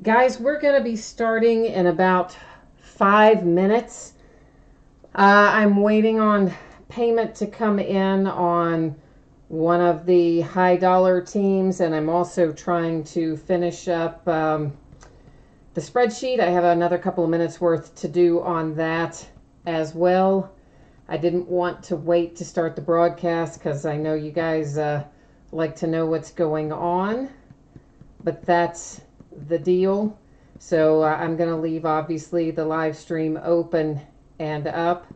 Guys, we're going to be starting in about 5 minutes. I'm waiting on payment to come in on one of the high dollar teams, and I'm also trying to finish up the spreadsheet. I have another couple of minutes worth to do on that as well. I didn't want to wait to start the broadcast because I know you guys like to know what's going on, but that's the deal. So I'm going to leave obviously the live stream open and up,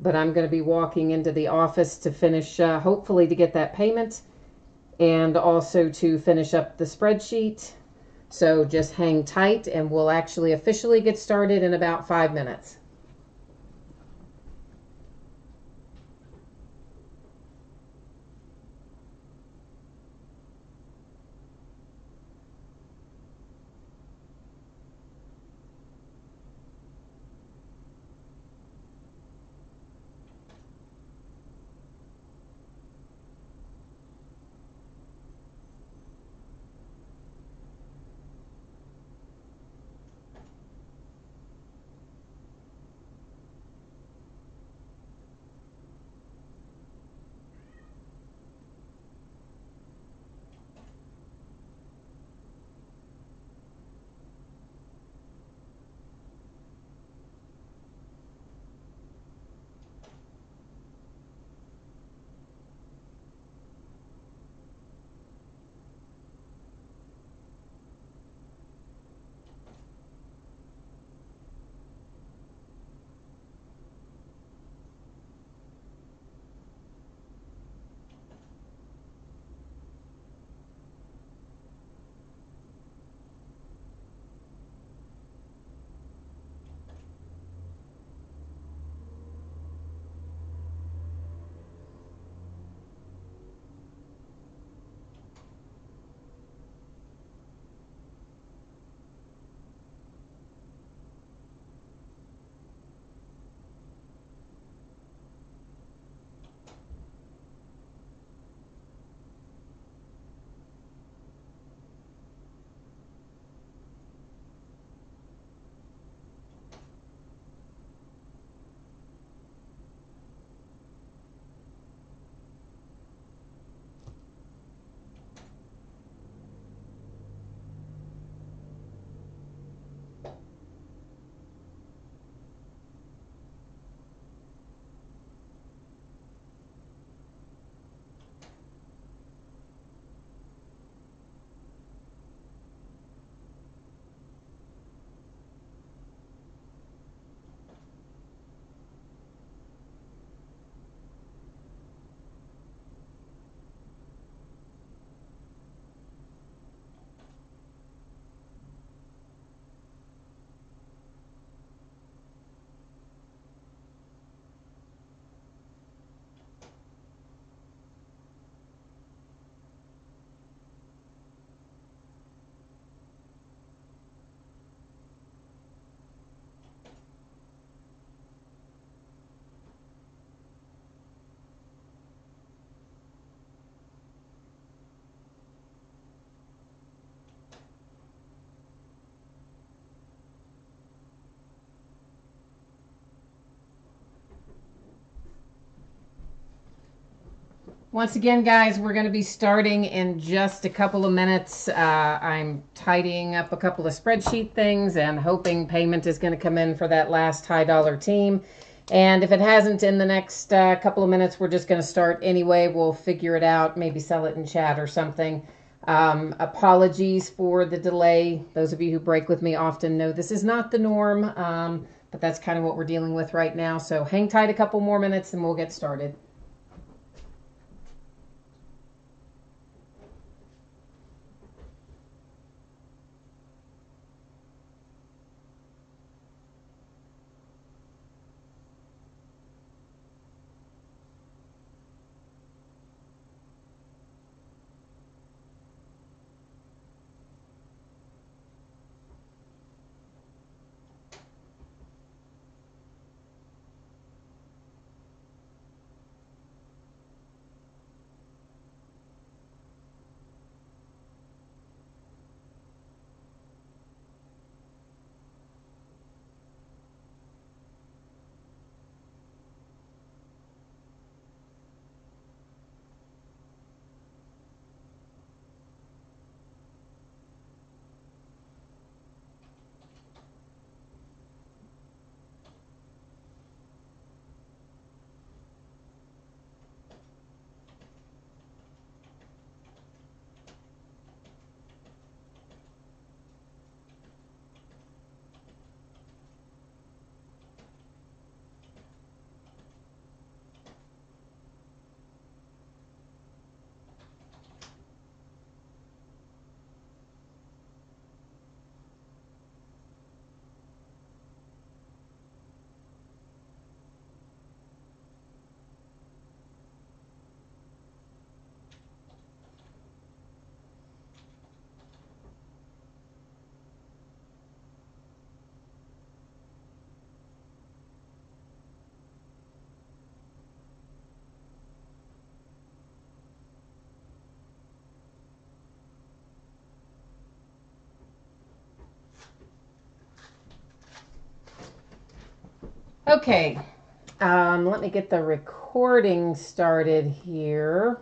but I'm going to be walking into the office to finish, hopefully to get that payment and also to finish up the spreadsheet. So just hang tight and we'll actually officially get started in about 5 minutes. Once again, guys, we're going to be starting in just a couple of minutes. I'm tidying up a couple of spreadsheet things and hoping payment is going to come in for that last high dollar team. And if it hasn't in the next couple of minutes, we're just going to start anyway. We'll figure it out, maybe sell it in chat or something. Apologies for the delay. Those of you who break with me often know this is not the norm, but that's kind of what we're dealing with right now. So hang tight a couple more minutes and we'll get started. Okay, let me get the recording started here.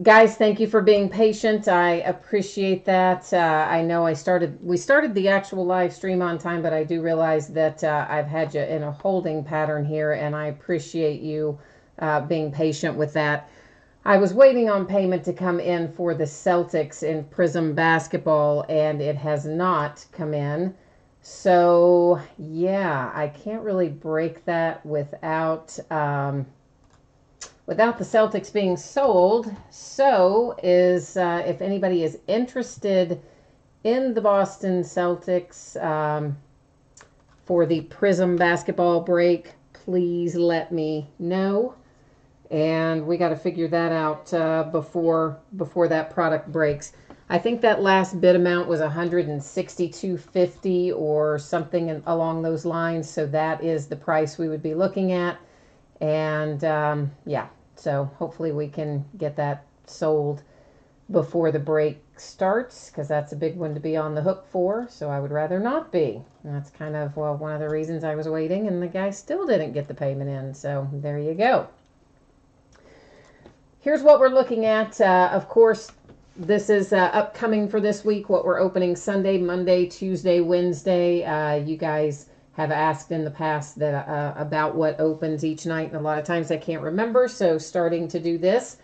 Guys, thank you for being patient. I appreciate that. I know we started the actual live stream on time, but I do realize that I've had you in a holding pattern here, and I appreciate you being patient with that. I was waiting on payment to come in for the Celtics in Prism basketball, and it has not come in. So, yeah, I can't really break that without the Celtics being sold. So, if anybody is interested in the Boston Celtics for the Prism basketball break, please let me know. And we got to figure that out before that product breaks. I think that last bid amount was $162.50 or something along those lines. So that is the price we would be looking at. And yeah, so hopefully we can get that sold before the break starts, because that's a big one to be on the hook for. So I would rather not be. And that's kind of, well, one of the reasons I was waiting, and the guy still didn't get the payment in. So there you go. Here's what we're looking at. Of course, this is upcoming for this week, what we're opening Sunday, Monday, Tuesday, Wednesday. You guys have asked in the past that about what opens each night, and a lot of times I can't remember, so starting to do this.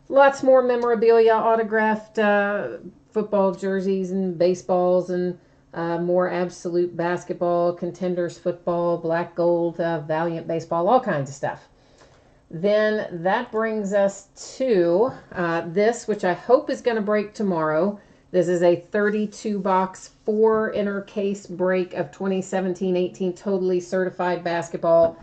Lots more memorabilia, autographed football jerseys and baseballs, and more Absolute basketball, Contenders football, Black Gold, Valiant baseball, all kinds of stuff. Then that brings us to this, which I hope is going to break tomorrow. This is a 32-box, 4-inner case break of 2017-18 totally certified basketball.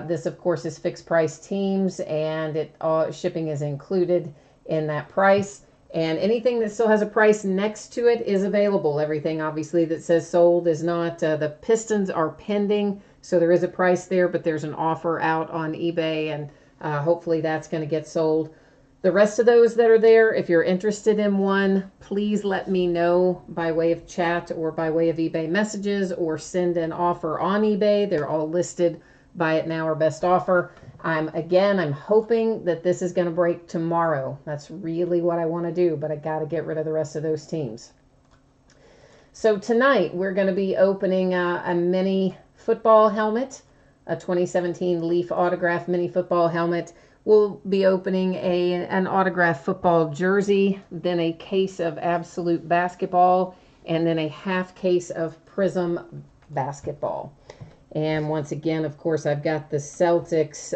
This, of course, is fixed price teams, and shipping is included in that price. And anything that still has a price next to it is available. Everything, obviously, that says sold is not. The Pistons are pending, so there is a price there, but there's an offer out on eBay, and hopefully that's going to get sold. The rest of those that are there, if you're interested in one, please let me know by way of chat or by way of eBay messages, or send an offer on eBay. They're all listed buy it now or best offer. I'm hoping that this is going to break tomorrow. That's really what I want to do, but I got to get rid of the rest of those teams. So tonight we're going to be opening a mini football helmet, a 2017 Leaf autograph mini football helmet. We'll be opening an autographed football jersey, then a case of Absolute basketball, and then a half case of Prism basketball. And once again, of course, I've got the Celtics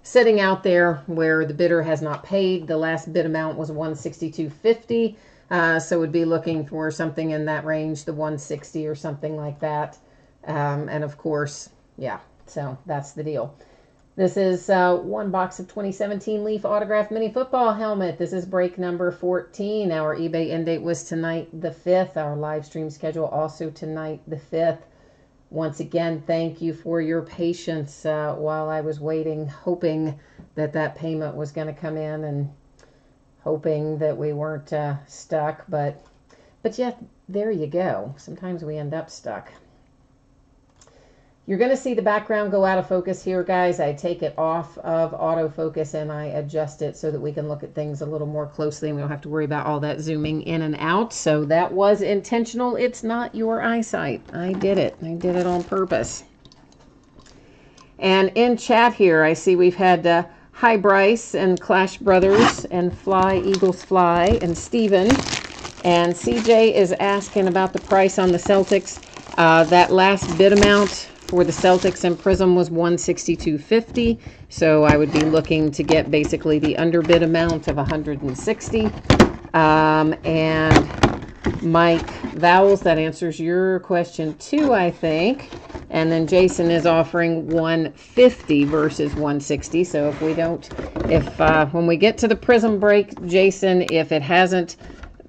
sitting out there where the bidder has not paid. The last bid amount was $162.50, so we'd be looking for something in that range, the $160 or something like that. And of course, yeah, so that's the deal. This is one box of 2017 Leaf autographed mini football helmet. This is break number 14. Our eBay end date was tonight, the 5th. Our live stream schedule also tonight, the 5th. Once again, thank you for your patience while I was waiting, hoping that payment was going to come in, and hoping that we weren't stuck. But yet, there you go. Sometimes we end up stuck. You're going to see the background go out of focus here, guys. I take it off of autofocus and I adjust it so that we can look at things a little more closely, and we don't have to worry about all that zooming in and out. So that was intentional. It's not your eyesight. I did it. I did it on purpose. And in chat here, I see we've had Hi Bryce and Clash Brothers and Fly Eagles Fly and Steven. And CJ is asking about the price on the Celtics. That last bid amount for the Celtics and Prism was $162.50, so I would be looking to get basically the underbid amount of $160. And Mike Vowels, that answers your question too, I think. And then Jason is offering $150 versus $160. So when we get to the Prism break, Jason, if it hasn't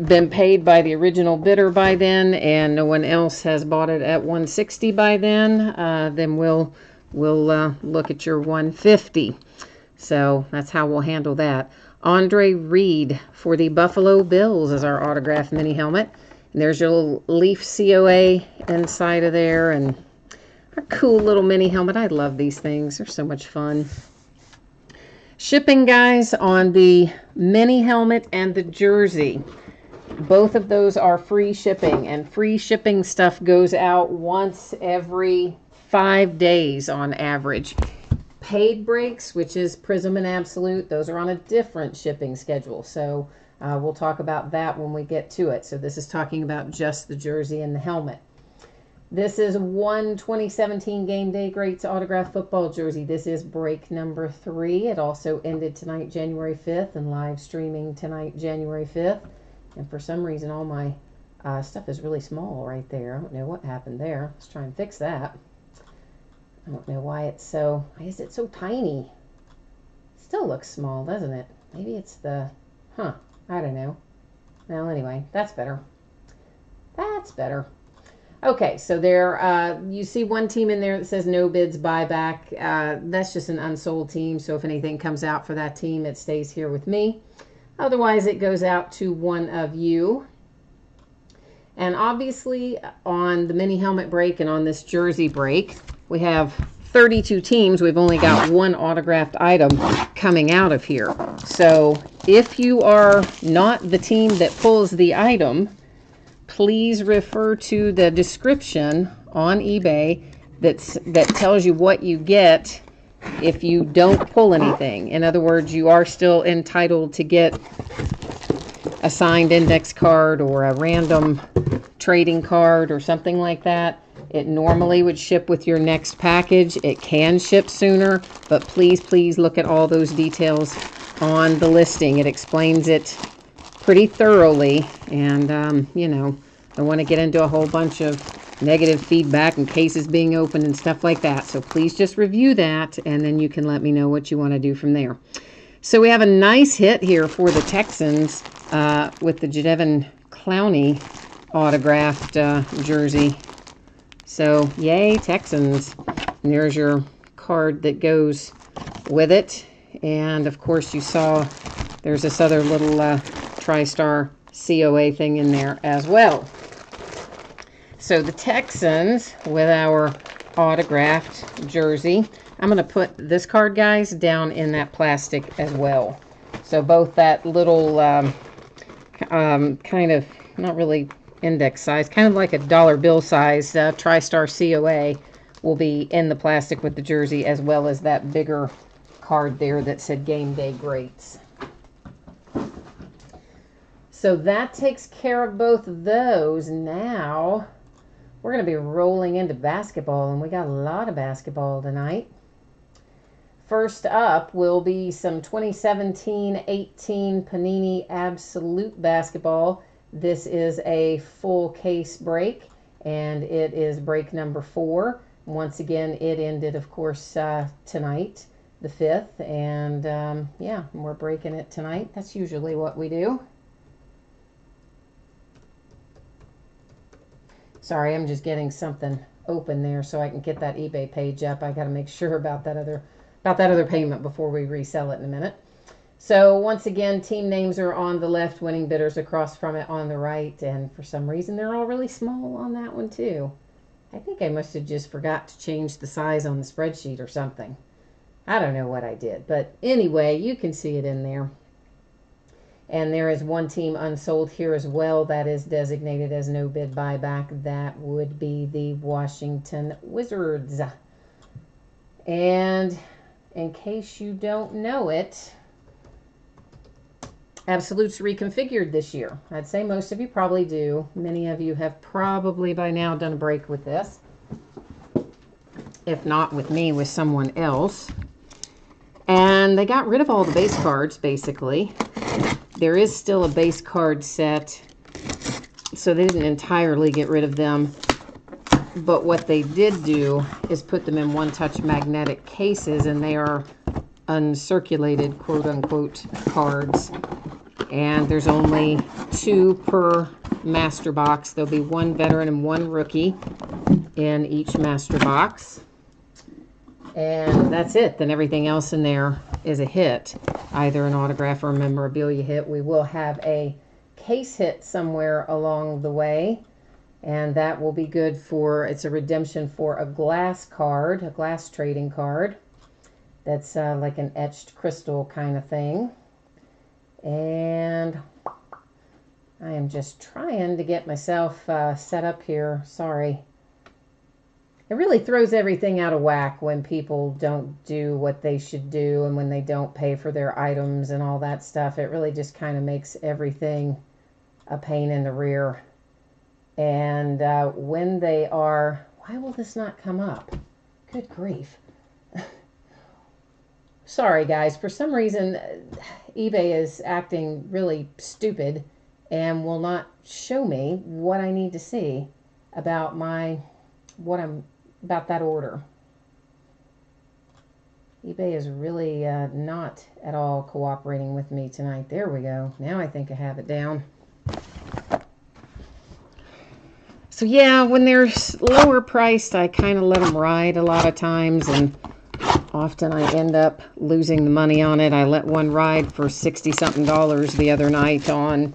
been paid by the original bidder by then, and no one else has bought it at $160 by then we'll look at your $150. So that's how we'll handle that. Andre Reed for the Buffalo Bills is our autographed mini helmet. And there's your little Leaf COA inside of there, and Our cool little mini helmet. I love these things. They're so much fun. Shipping, guys, on the mini helmet and the jersey. Both of those are free shipping, and free shipping stuff goes out once every 5 days on average. Paid breaks, which is Prism and Absolute, those are on a different shipping schedule. So we'll talk about that when we get to it. So this is talking about just the jersey and the helmet. This is one 2017 Game Day Greats autographed football jersey. This is break number 3. It also ended tonight, January 5th, and live streaming tonight, January 5th. And for some reason, all my stuff is really small right there. I don't know what happened there. Let's try and fix that. I don't know why it's so... Why is it so tiny? Still looks small, doesn't it? Maybe it's the... I don't know. Well, anyway, that's better. That's better. Okay, so there, you see one team in there that says no bids buyback. That's just an unsold team, so if anything comes out for that team, it stays here with me. Otherwise, it goes out to one of you. And obviously, on the mini helmet break and on this jersey break, we have 32 teams. We've only got one autographed item coming out of here. So if you are not the team that pulls the item, please refer to the description on eBay that tells you what you get if you don't pull anything. In other words, you are still entitled to get a signed index card or a random trading card or something like that. It normally would ship with your next package. It can ship sooner, but please, please look at all those details on the listing. It explains it pretty thoroughly, and you know, I want to get into a whole bunch of negative feedback and cases being opened and stuff like that. So please just review that, and then you can let me know what you want to do from there. So we have a nice hit here for the Texans with the Jadeveon Clowney autographed jersey. So yay, Texans. And there's your card that goes with it. And of course you saw there's this other little TriStar COA thing in there as well. So the Texans with our autographed jersey. I'm going to put this card, guys, down in that plastic as well. So both that little kind of, not really index size, kind of like a dollar bill size TriStar COA will be in the plastic with the jersey, as well as that bigger card there that said Game Day Greats. So that takes care of both of those. Now we're going to be rolling into basketball, and we got a lot of basketball tonight. First up will be some 2017-18 Panini Absolute Basketball. This is a full case break, and it is break number 4. Once again, it ended, of course, tonight, the 5th, and yeah, we're breaking it tonight. That's usually what we do. Sorry, I'm just getting something open there so I can get that eBay page up. I got to make sure about that other payment before we resell it in a minute. So once again, team names are on the left, winning bidders across from it on the right, and for some reason they're all really small on that one too. I think I must have just forgot to change the size on the spreadsheet or something. I don't know what I did, but anyway, you can see it in there. And there is one team unsold here as well that is designated as no bid buyback. That would be the Washington Wizards. And in case you don't know it, Absolute's reconfigured this year. I'd say most of you probably do. Many of you have probably by now done a break with this. If not with me, with someone else. And they got rid of all the base cards, basically. There is still a base card set, so they didn't entirely get rid of them. But what they did do is put them in one-touch magnetic cases, and they are uncirculated, quote-unquote, cards. And there's only 2 per master box. There'll be 1 veteran and 1 rookie in each master box. And that's it. Then everything else in there is a hit, either an autograph or a memorabilia hit. We will have a case hit somewhere along the way. And that will be good for, it's a redemption for a glass card, a glass trading card. That's like an etched crystal kind of thing. And I am just trying to get myself set up here. Sorry. It really throws everything out of whack when people don't do what they should do and when they don't pay for their items and all that stuff. It really just kind of makes everything a pain in the rear. And when they are, why will this not come up? Good grief. Sorry guys, for some reason eBay is acting really stupid and will not show me what I need to see about about that order. eBay is really not at all cooperating with me tonight. There we go. Now I think I have it down. So yeah, when they're lower priced, I kind of let them ride a lot of times, and often I end up losing the money on it. I let one ride for $60-something the other night on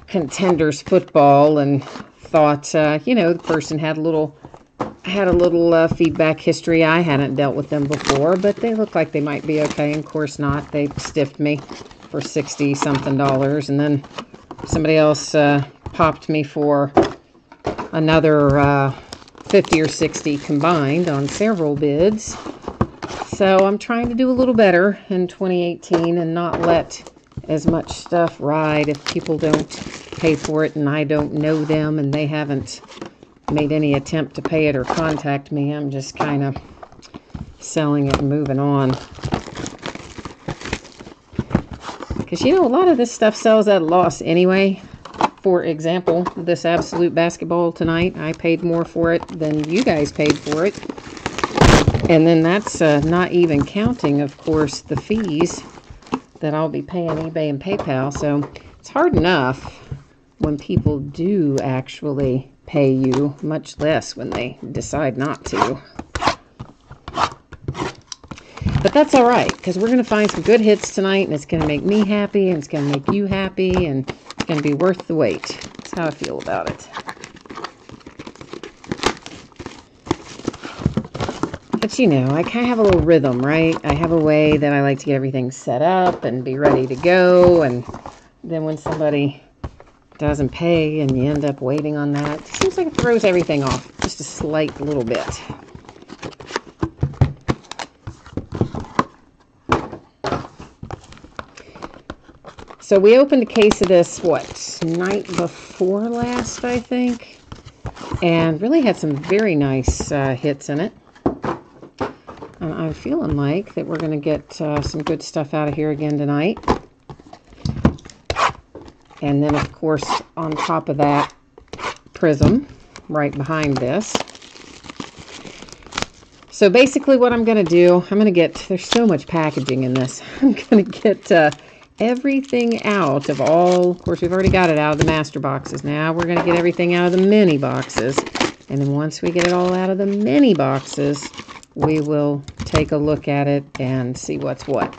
Contenders football, and thought, you know, the person had a little feedback history. I hadn't dealt with them before, but they look like they might be okay. And of course not. They stiffed me for $60-something, and then somebody else popped me for another 50 or 60 combined on several bids. So I'm trying to do a little better in 2018 and not let as much stuff ride if people don't pay for it and I don't know them and they haven't made any attempt to pay it or contact me. I'm just kind of selling it and moving on. Because, you know, a lot of this stuff sells at a loss anyway. For example, this Absolute Basketball tonight, I paid more for it than you guys paid for it. And then that's not even counting, of course, the fees that I'll be paying eBay and PayPal. So it's hard enough when people do actually pay you, much less when they decide not to. But that's all right, because we're going to find some good hits tonight, and it's going to make me happy, and it's going to make you happy, and it's going to be worth the wait. That's how I feel about it. But you know, I kind of have a little rhythm, right? I have a way that I like to get everything set up and be ready to go, and then when somebody doesn't pay and you end up waiting on that, it seems like it throws everything off just a slight little bit. So we opened a case of this, what, night before last, I think, and really had some very nice hits in it. And I'm feeling like that we're going to get some good stuff out of here again tonight. And then, of course, on top of that, Prism right behind this. So basically what I'm going to do, I'm going to get, there's so much packaging in this, I'm going to get everything out of all, of course we've already got it out of the master boxes. Now we're going to get everything out of the mini boxes. And then once we get it all out of the mini boxes, we will take a look at it and see what's what.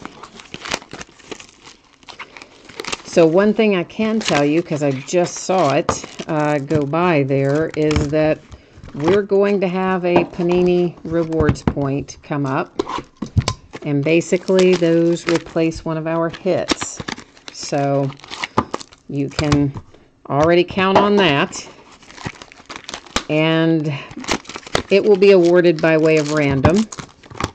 So one thing I can tell you, because I just saw it go by there, is that we're going to have a Panini Rewards point come up. And basically those replace one of our hits. So you can already count on that. And it will be awarded by way of random.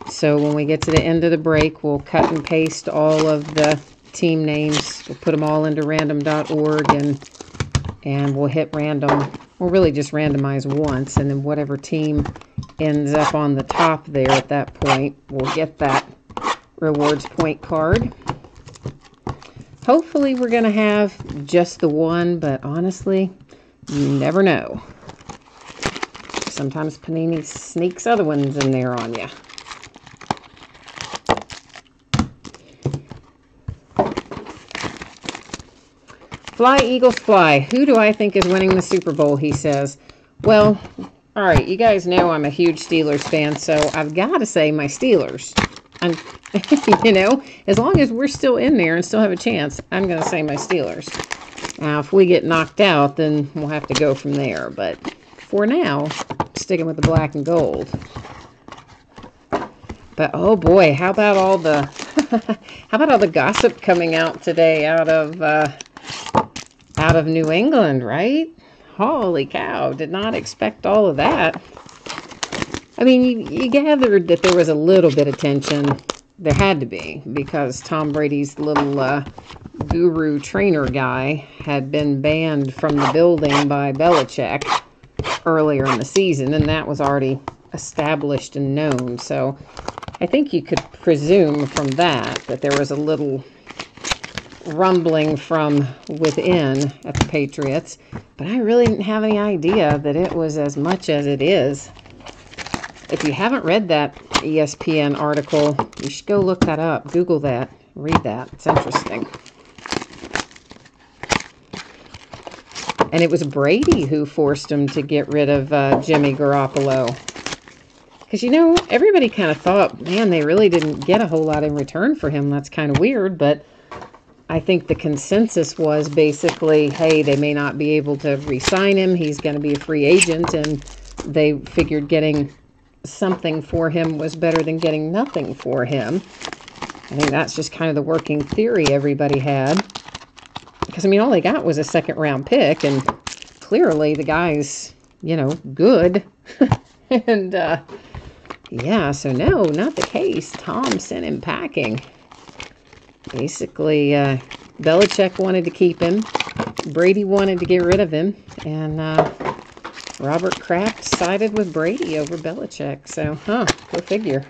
So when we get to the end of the break, we'll cut and paste all of the team names. We'll put them all into random.org and we'll hit random. We'll really just randomize once, and then whatever team ends up on the top there at that point, we'll get that rewards point card. Hopefully we're going to have just the one, but honestly, you never know. Sometimes Panini sneaks other ones in there on you. Fly, Eagles, fly. Who do I think is winning the Super Bowl, he says. Well, all right, you guys know I'm a huge Steelers fan, so I've got to say my Steelers. And, you know, as long as we're still in there and still have a chance, I'm going to say my Steelers. Now, if we get knocked out, then we'll have to go from there. But for now, sticking with the black and gold. But oh boy, how about all the how about all the gossip coming out today out of New England, right? Holy cow, did not expect all of that. I mean, you gathered that there was a little bit of tension. There had to be, because Tom Brady's little guru trainer guy had been banned from the building by Belichick earlier in the season, and that was already established and known. So I think you could presume from that there was a little rumbling from within at the Patriots, but I really didn't have any idea that it was as much as it is. If you haven't read that ESPN article, you should go look that up. Google that. Read that. It's interesting. And it was Brady who forced him to get rid of Jimmy Garoppolo. Because, you know, everybody kind of thought, man, they really didn't get a whole lot in return for him. That's kind of weird. But I think the consensus was basically, hey, they may not be able to re-sign him. He's going to be a free agent. And they figured getting something for him was better than getting nothing for him. I think that's just kind of the working theory everybody had. Because, I mean, all they got was a second-round pick, and clearly the guy's, you know, good. And, yeah, so no, not the case. Tom sent him packing. Basically, Belichick wanted to keep him. Brady wanted to get rid of him. And, Robert Kraft sided with Brady over Belichick. So, go figure.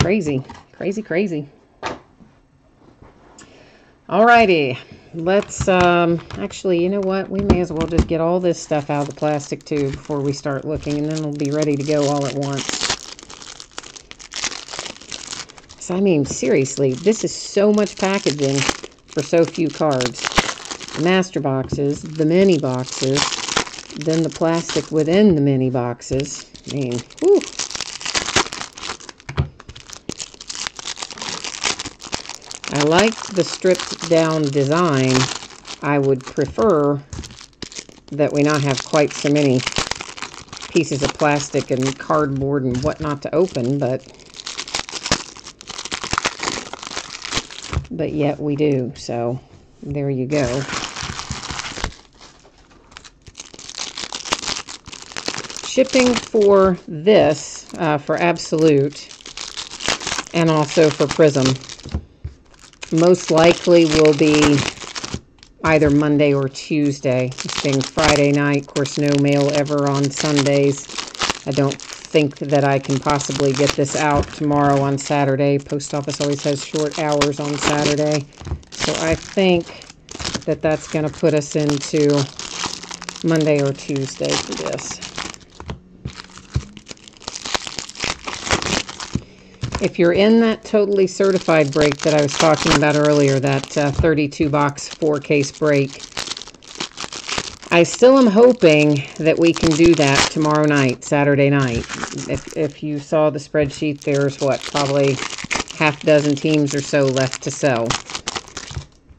Crazy. Crazy, crazy. Alrighty. Let's, actually, you know what? We may as well just get all this stuff out of the plastic tube before we start looking, and then we'll be ready to go all at once. So, I mean, seriously, this is so much packaging for so few cards. The master boxes, the mini boxes, then the plastic within the mini boxes. I mean, whew. I like the stripped down design. I would prefer that we not have quite so many pieces of plastic and cardboard and whatnot to open, but yet we do. So there you go. Shipping for this, for Absolute, and also for Prism, most likely will be either Monday or Tuesday. It's being Friday night. Of course, no mail ever on Sundays. I don't think that I can possibly get this out tomorrow on Saturday. Post office always has short hours on Saturday. So I think that that's going to put us into Monday or Tuesday for this. If you're in that totally certified break that I was talking about earlier, that 32-box 4-case break, I still am hoping that we can do that tomorrow night, Saturday night. If you saw the spreadsheet, there's probably half dozen teams or so left to sell.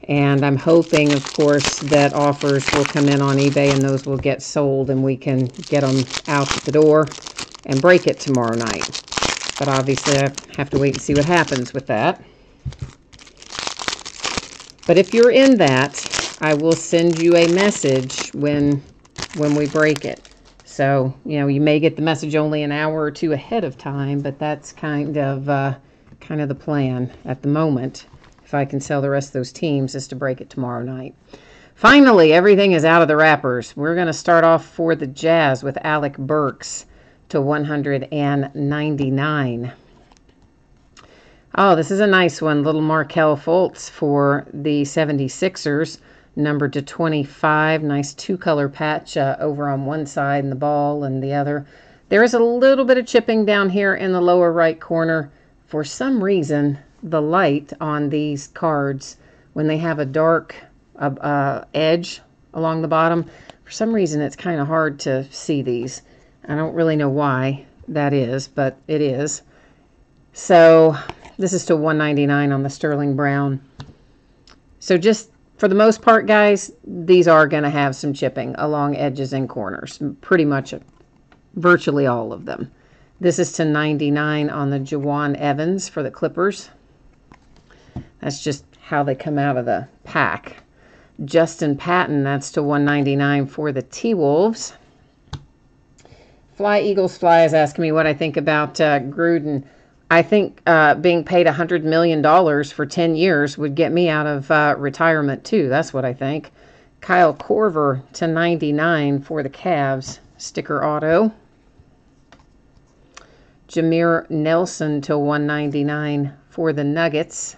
And I'm hoping, of course, that offers will come in on eBay and those will get sold and we can get them out the door and break it tomorrow night. But obviously, I have to wait and see what happens with that. But if you're in that, I will send you a message when we break it. So, you know, you may get the message only an hour or two ahead of time, but that's kind of the plan at the moment. If I can sell the rest of those teams, is to break it tomorrow night. Finally, everything is out of the wrappers. We're going to start off for the Jazz with Alec Burks to 199. Oh, this is a nice one. Little Markelle Fultz for the 76ers, numbered to 25. Nice two-color patch over on one side and the ball and the other. There is a little bit of chipping down here in the lower right corner. For some reason, the light on these cards, when they have a dark edge along the bottom, for some reason it's kind of hard to see these. I don't really know why that is, but it is. So this is to 199 on the Sterling Brown. So just for the most part, guys, these are going to have some chipping along edges and corners. Pretty much virtually all of them. This is to 99 on the Jawan Evans for the Clippers. That's just how they come out of the pack. Justin Patton, that's to 199 for the T-Wolves. Fly Eagles Fly is asking me what I think about Gruden. I think being paid $100 million for 10 years would get me out of retirement too. That's what I think. Kyle Korver to 99 for the Cavs. Sticker auto. Jameer Nelson to 199 for the Nuggets.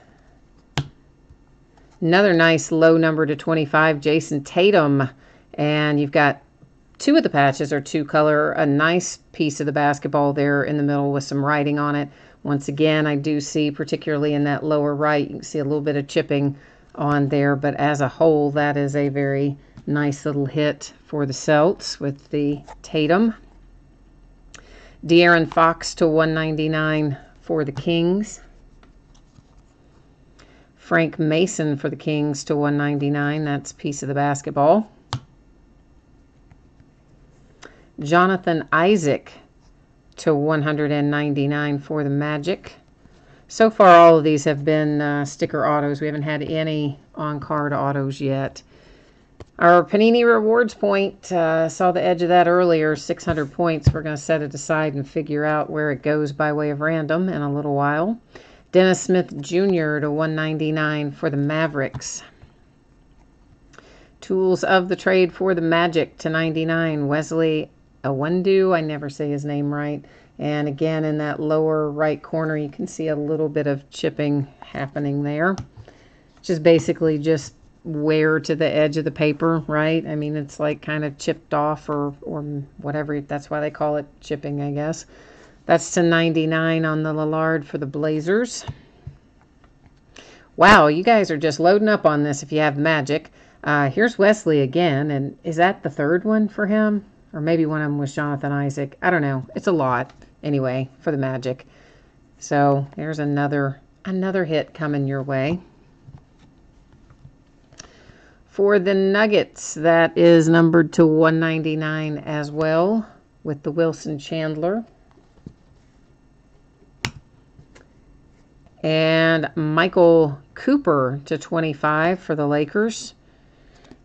Another nice low number to 25, Jason Tatum. And you've got two of the patches are two color. A nice piece of the basketball there in the middle with some writing on it. Once again, I do see, particularly in that lower right, you can see a little bit of chipping on there. But as a whole, that is a very nice little hit for the Celts with the Tatum. De'Aaron Fox to 199 for the Kings. Frank Mason for the Kings to 199. That's a piece of the basketball. Jonathan Isaac to 199 for the Magic. So far, all of these have been sticker autos. We haven't had any on-card autos yet. Our Panini Rewards point, saw the edge of that earlier, 600 points. We're going to set it aside and figure out where it goes by way of random in a little while. Dennis Smith Jr. to 199 for the Mavericks. Tools of the trade for the Magic to 99. Wesley Iwundu, I never say his name right. And again, in that lower right corner, you can see a little bit of chipping happening there. Just basically just wear to the edge of the paper, right? I mean, it's like kind of chipped off or whatever. That's why they call it chipping, I guess. That's to 99 on the Lillard for the Blazers. Wow, you guys are just loading up on this if you have Magic. Here's Wesley again, and is that the third one for him? Or maybe one of them was Jonathan Isaac. I don't know. It's a lot, anyway, for the Magic. So there's another hit coming your way. For the Nuggets, that is numbered to 199 as well with the Wilson Chandler. And Michael Cooper to 25 for the Lakers.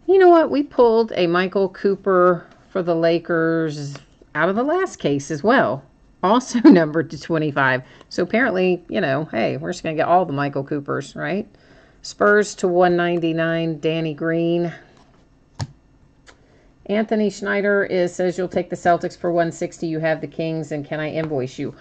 You know what? We pulled a Michael Cooper for the Lakers out of the last case as well. Also numbered to 25. So apparently, you know, hey, we're just going to get all the Michael Coopers, right? Spurs to 199, Danny Green. Anthony Schneider says you'll take the Celtics for 160. You have the Kings, and can I invoice you?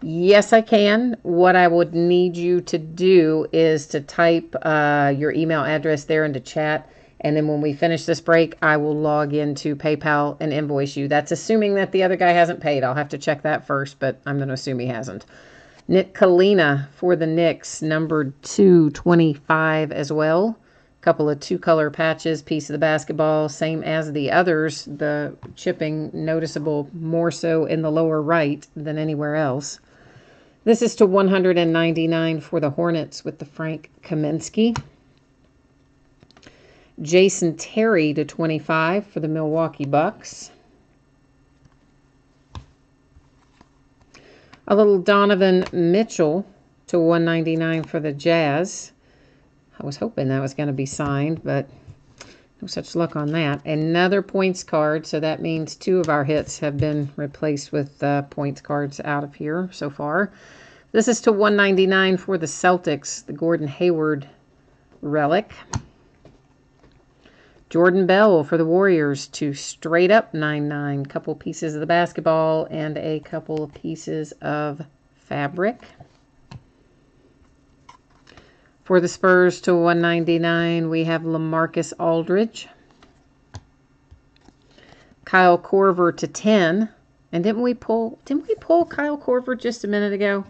Yes, I can. What I would need you to do is to type your email address there into chat, and then when we finish this break, I will log into PayPal and invoice you. That's assuming that the other guy hasn't paid. I'll have to check that first, but I'm going to assume he hasn't. Nick Kalina for the Knicks, numbered 225 as well. Couple of two-color patches, piece of the basketball, same as the others. The chipping noticeable more so in the lower right than anywhere else. This is to 199 for the Hornets with the Frank Kaminsky. Jason Terry to 25 for the Milwaukee Bucks. A little Donovan Mitchell to 199 for the Jazz. I was hoping that was going to be signed, but no such luck on that. Another points card, so that means two of our hits have been replaced with points cards out of here so far. This is to 199 for the Celtics, the Gordon Hayward relic. Jordan Bell for the Warriors to straight up 99. Couple pieces of the basketball and a couple of pieces of fabric. For the Spurs to 199, we have LaMarcus Aldridge. Kyle Korver to 10. And didn't we pull Kyle Korver just a minute ago?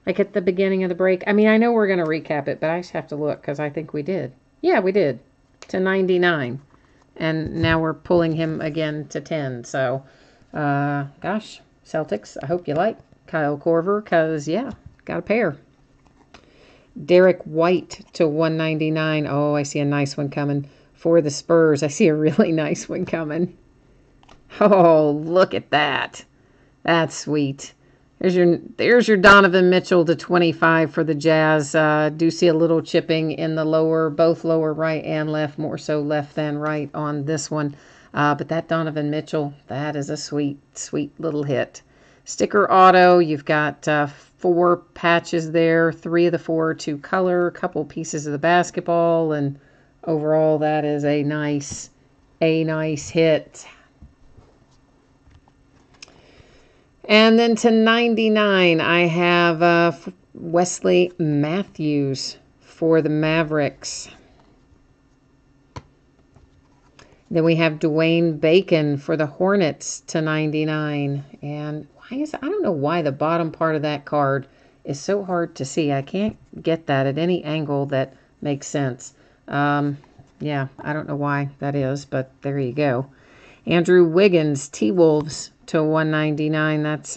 Like at the beginning of the break? I mean, I know we're going to recap it, but I just have to look because I think we did. Yeah, we did. To 99. And now we're pulling him again to 10. So, gosh, Celtics, I hope you like Kyle Korver because, yeah, got a pair. Derek White to 199. Oh, I see a nice one coming for the Spurs. I see a really nice one coming. Oh, look at that. That's sweet. There's your Donovan Mitchell to 25 for the Jazz. Do see a little chipping in the both lower right and left, more so left than right on this one. But that Donovan Mitchell, that is a sweet, sweet little hit. Sticker auto, you've got 4 patches there. 3 of the 4 to color, a couple pieces of the basketball, and overall that is a nice hit. And then to 99, I have Wesley Matthews for the Mavericks. Then we have Dwayne Bacon for the Hornets to 99. And I don't know why the bottom part of that card is so hard to see. I can't get that at any angle that makes sense. Yeah, I don't know why that is, but there you go. Andrew Wiggins, T-Wolves to 199. That's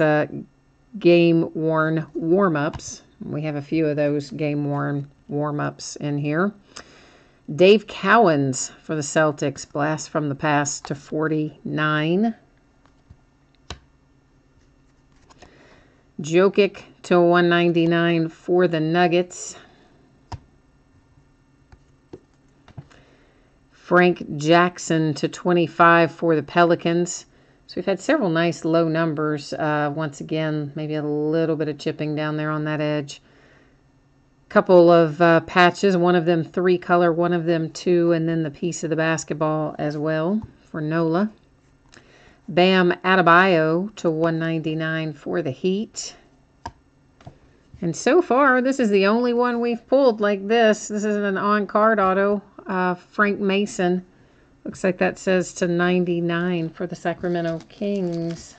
game-worn warm-ups. We have a few of those game-worn warm-ups in here. Dave Cowens for the Celtics, Blast from the Past to 49. Jokic to 199 for the Nuggets. Frank Jackson to 25 for the Pelicans. So we've had several nice low numbers. Once again, maybe a little bit of chipping down there on that edge. Couple of patches, one of them 3 color, one of them 2, and then the piece of the basketball as well for Nola. Bam Adebayo to 199 for the Heat. And so far, this is the only one we've pulled like this. This is an on-card auto. Frank Mason. Looks like that says to 99 for the Sacramento Kings.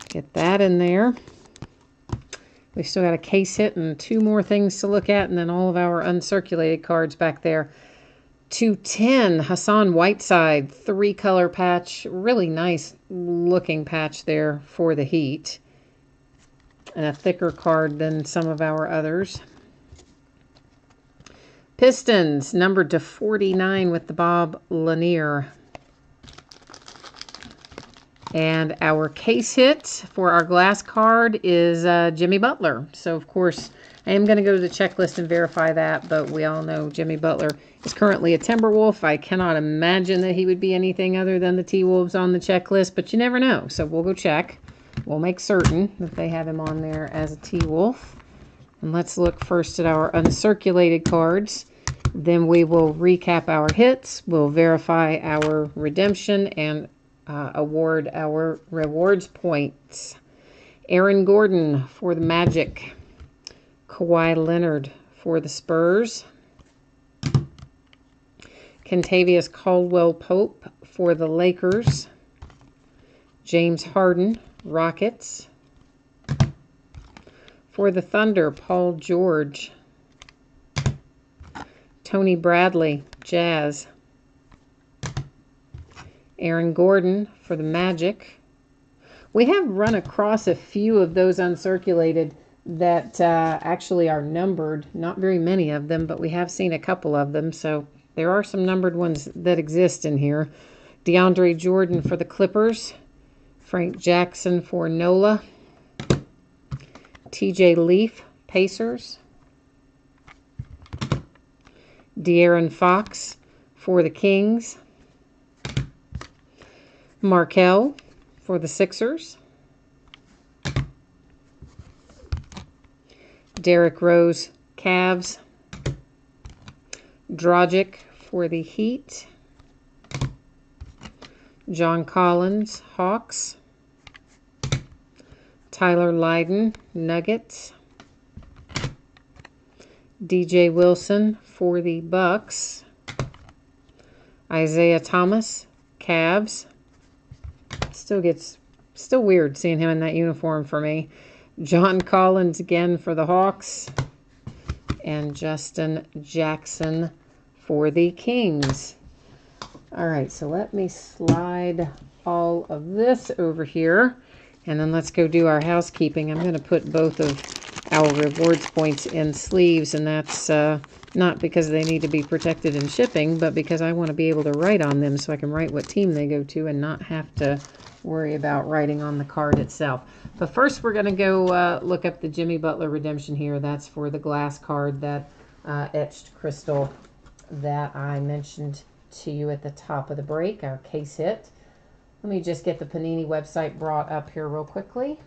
Get that in there. We've still got a case hit and 2 more things to look at, and then all of our uncirculated cards back there. 210, Hassan Whiteside, 3-color patch. Really nice looking patch there for the Heat. And a thicker card than some of our others. Pistons, numbered to 49 with the Bob Lanier. And our case hit for our glass card is Jimmy Butler. So, of course, I am going to go to the checklist and verify that, but we all know Jimmy Butler is currently a Timberwolf. I cannot imagine that he would be anything other than the T-Wolves on the checklist, but you never know. So we'll go check. We'll make certain that they have him on there as a T-Wolf. And let's look first at our uncirculated cards. Then we will recap our hits. We'll verify our redemption and award our rewards points. Aaron Gordon for the Magic. Kawhi Leonard for the Spurs. Kentavious Caldwell-Pope for the Lakers. James Harden, Rockets. For the Thunder, Paul George. Tony Bradley, Jazz. Aaron Gordon for the Magic. We have run across a few of those uncirculated that actually are numbered. Not very many of them, but we have seen a couple of them. So there are some numbered ones that exist in here. DeAndre Jordan for the Clippers. Frank Jackson for Nola. TJ Leaf, Pacers. De'Aaron Fox for the Kings. Markelle for the Sixers. Derrick Rose, Cavs. Dragic for the Heat. John Collins, Hawks. Tyler Lydon, Nuggets. DJ Wilson for the Bucks. Isaiah Thomas, Cavs. Still weird seeing him in that uniform for me. John Collins again for the Hawks. And Justin Jackson for the Kings. All right, so let me slide all of this over here. And then let's go do our housekeeping. I'm going to put both of our rewards points in sleeves, and that's not because they need to be protected in shipping, but because I want to be able to write on them so I can write what team they go to and not have to worry about writing on the card itself. But first we're going to go look up the Jimmy Butler redemption here. That's for the glass card, that etched crystal that I mentioned to you at the top of the break, our case hit. Let me just get the Panini website brought up here real quickly.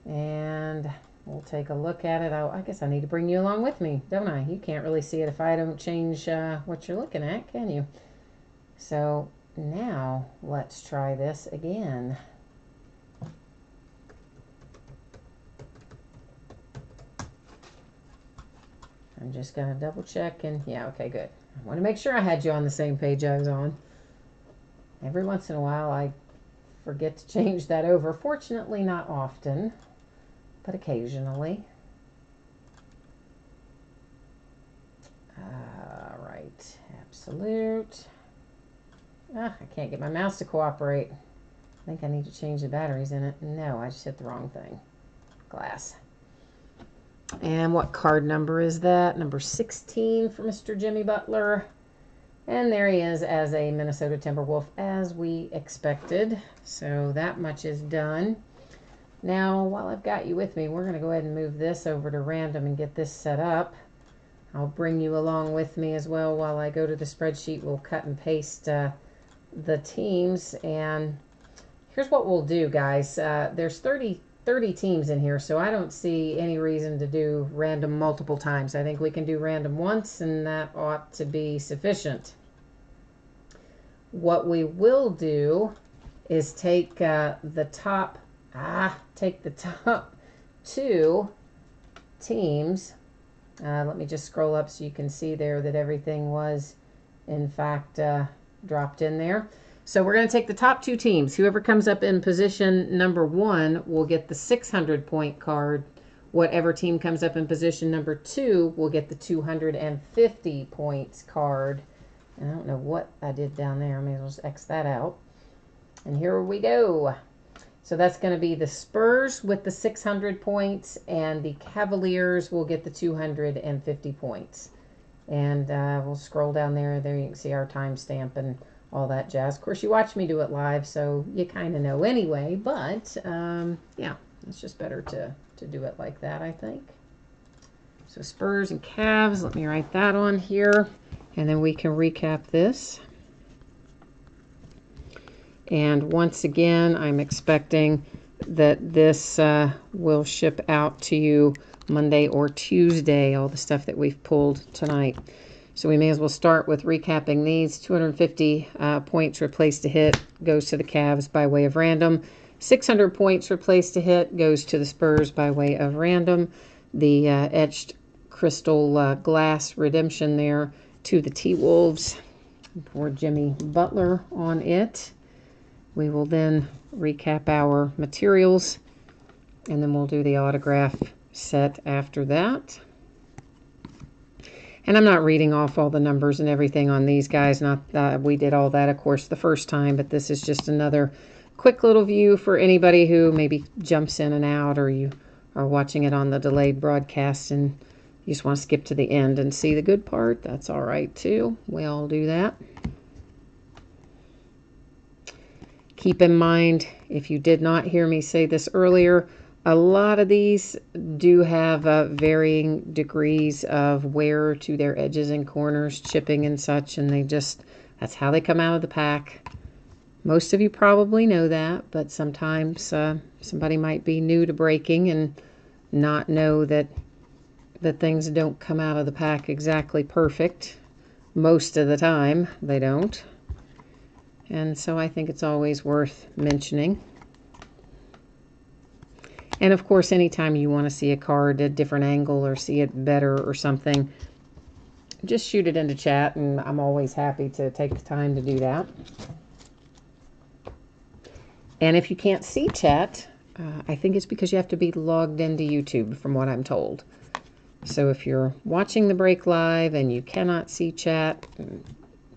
And we'll take a look at it. I guess I need to bring you along with me, don't I? You can't really see it if I don't change what you're looking at, can you? So now let's try this again. I'm just going to double check, and yeah, okay, good. I want to make sure I had you on the same page I was on. Every once in a while I forget to change that over. Fortunately, not often, but occasionally. All right, absolute. I can't get my mouse to cooperate. I think I need to change the batteries in it. No, I just hit the wrong thing. Glass. And what card number is that? Number 16 for Mr. Jimmy Butler. And there he is as a Minnesota Timberwolf, as we expected. So that much is done. Now, while I've got you with me, we're going to go ahead and move this over to random and get this set up. I'll bring you along with me as well while I go to the spreadsheet. We'll cut and paste the teams. And here's what we'll do, guys. There's 30 teams in here, so I don't see any reason to do random multiple times. I think we can do random once, and that ought to be sufficient. What we will do is take the top two teams. Let me just scroll up so you can see there that everything was, in fact, dropped in there. So we're going to take the top two teams. Whoever comes up in position number 1 will get the 600-point card. Whatever team comes up in position number 2 will get the 250 points card. And I don't know what I did down there. I may as well just X that out. And here we go. So that's going to be the Spurs with the 600 points, and the Cavaliers will get the 250 points. And we'll scroll down there. There you can see our timestamp and all that jazz. Of course, you watch me do it live, so you kind of know anyway. But, yeah, it's just better to do it like that, I think. So Spurs and Cavs, let me write that on here. And then we can recap this. And once again, I'm expecting that this will ship out to you Monday or Tuesday, all the stuff that we've pulled tonight. So we may as well start with recapping these. 250 points replaced to hit goes to the Cavs by way of random. 600 points replaced to hit goes to the Spurs by way of random. The etched crystal glass redemption there to the T-Wolves for Jimmy Butler on it. We will then recap our materials, and then we'll do the autograph set after that. And I'm not reading off all the numbers and everything on these guys. Not that we did all that, of course, the first time, but this is just another quick little view for anybody who maybe jumps in and out, or you are watching it on the delayed broadcast and you just want to skip to the end and see the good part. That's all right, too. We all do that. Keep in mind, if you did not hear me say this earlier, a lot of these do have varying degrees of wear to their edges and corners, chipping and such, and that's how they come out of the pack. Most of you probably know that, but sometimes somebody might be new to breaking and not know that things don't come out of the pack exactly perfect. Most of the time, they don't. And so I think it's always worth mentioning. And of course, anytime you want to see a card at a different angle or see it better or something, just shoot it into chat, and I'm always happy to take the time to do that. And if you can't see chat, I think it's because you have to be logged into YouTube, from what I'm told. So if you're watching the break live and you cannot see chat,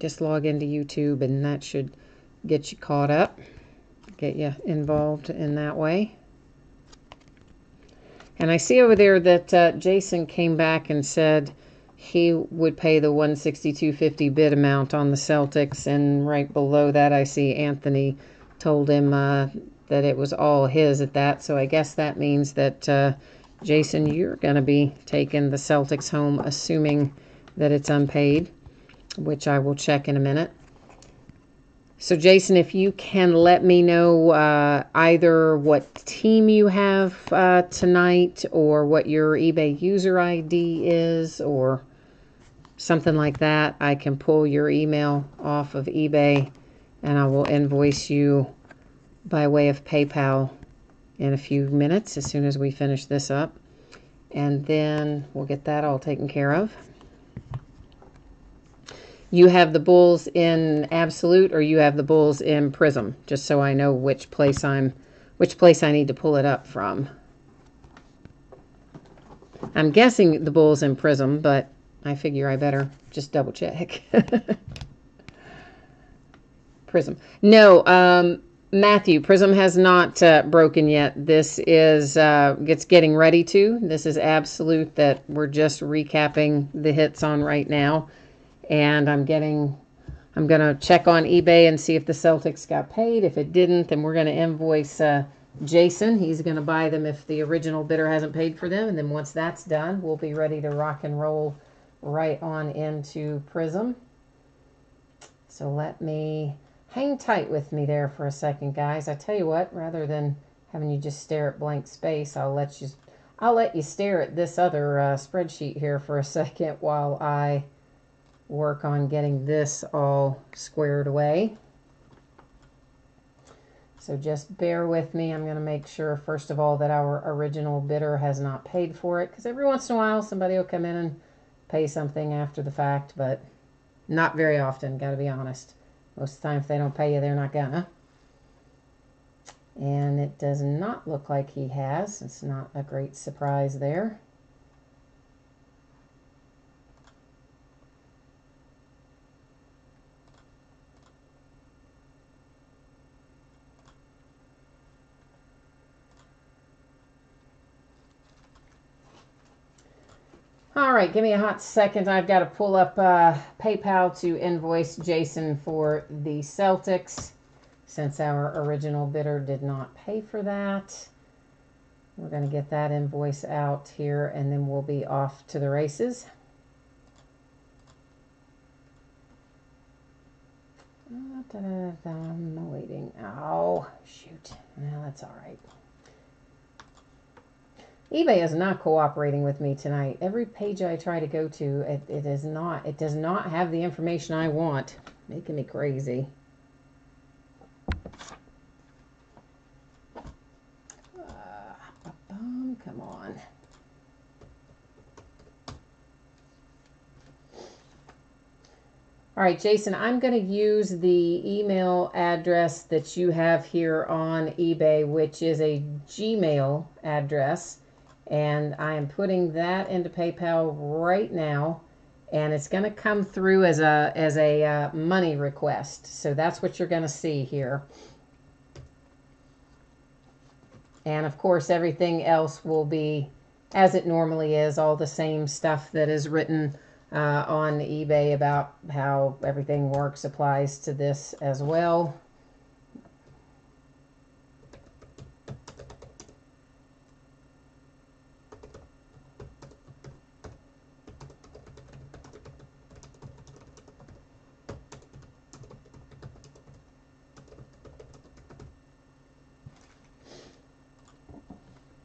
Just log into YouTube and that should get you caught up, get you involved in that way. And I see over there that Jason came back and said he would pay the $162.50 bid amount on the Celtics, and right below that I see Anthony told him that it was all his at that. So I guess that means that Jason, you're going to be taking the Celtics home, assuming that it's unpaid, which I will check in a minute. So Jason, if you can let me know either what team you have tonight, or what your eBay user ID is, or something like that, I can pull your email off of eBay and I will invoice you by way of PayPal in a few minutes as soon as we finish this up. And then we'll get that all taken care of. You have the Bulls in Absolute, or you have the Bulls in Prism, just so I know which place I need to pull it up from. I'm guessing the Bulls in Prism, but I figure I better just double check. Prism. No, Matthew, Prism has not broken yet. This is it's getting ready to. This is Absolute that we're just recapping the hits on right now. And I'm going to check on eBay and see if the Celtics got paid. If it didn't, then we're going to invoice Jason. He's going to buy them if the original bidder hasn't paid for them. And then once that's done, we'll be ready to rock and roll right on into Prism. So let me hang tight with me there for a second, guys. I tell you what, rather than having you just stare at blank space, I'll let you stare at this other spreadsheet here for a second while I work on getting this all squared away. So just bear with me. I'm going to make sure, first of all, that our original bidder has not paid for it, because every once in a while somebody will come in and pay something after the fact, but not very often, got to be honest. Most of the time, if they don't pay you, they're not gonna. And it does not look like he has. It's not a great surprise there. All right, give me a hot second. I've got to pull up PayPal to invoice Jason for the Celtics, since our original bidder did not pay for that. We're going to get that invoice out here, and then we'll be off to the races. I'm waiting. Oh, shoot. Well, that's all right. eBay is not cooperating with me tonight. Every page I try to go to, it does not have the information I want. Making me crazy. Come on. All right, Jason, I'm going to use the email address that you have here on eBay, which is a Gmail address. And I am putting that into PayPal right now, and it's going to come through as a money request. So that's what you're going to see here. And of course, everything else will be as it normally is, all the same stuff that is written on eBay about how everything works applies to this as well.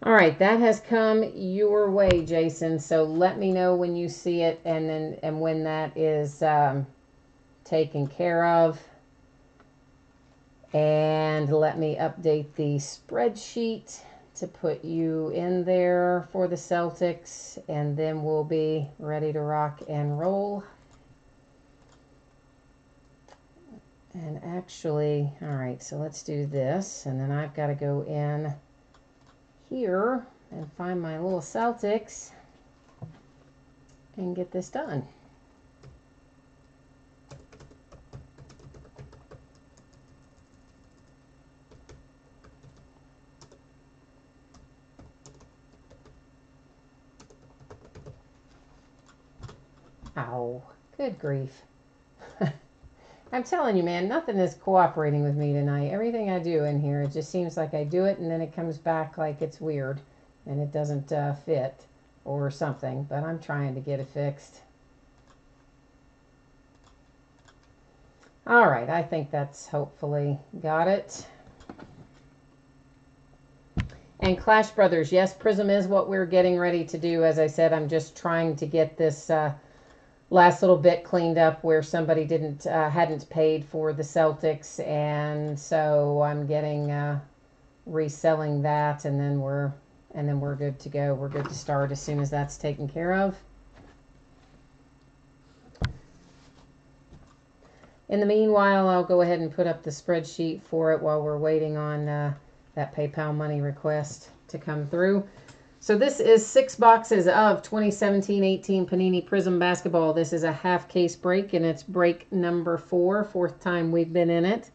All right, that has come your way, Jason. So let me know when you see it, and when that is taken care of. And let me update the spreadsheet to put you in there for the Celtics, and then we'll be ready to rock and roll. And actually, all right, so let's do this, and then I've got to go in here and find my little Celtics and get this done. Good grief. I'm telling you, man, nothing is cooperating with me tonight. Everything I do in here, it just seems like I do it and then it comes back like it's weird and it doesn't fit or something. But I'm trying to get it fixed. All right, I think that's hopefully got it. And Clash Brothers, yes, Prism is what we're getting ready to do. As I said, I'm just trying to get this last little bit cleaned up where somebody hadn't paid for the Celtics, and so I'm getting reselling that, and then we're good to go. We're good to start as soon as that's taken care of. In the meanwhile, I'll go ahead and put up the spreadsheet for it while we're waiting on that PayPal money request to come through. So this is 6 boxes of 2017-18 Panini Prism Basketball. This is a half case break, and it's break number 4, fourth time we've been in it.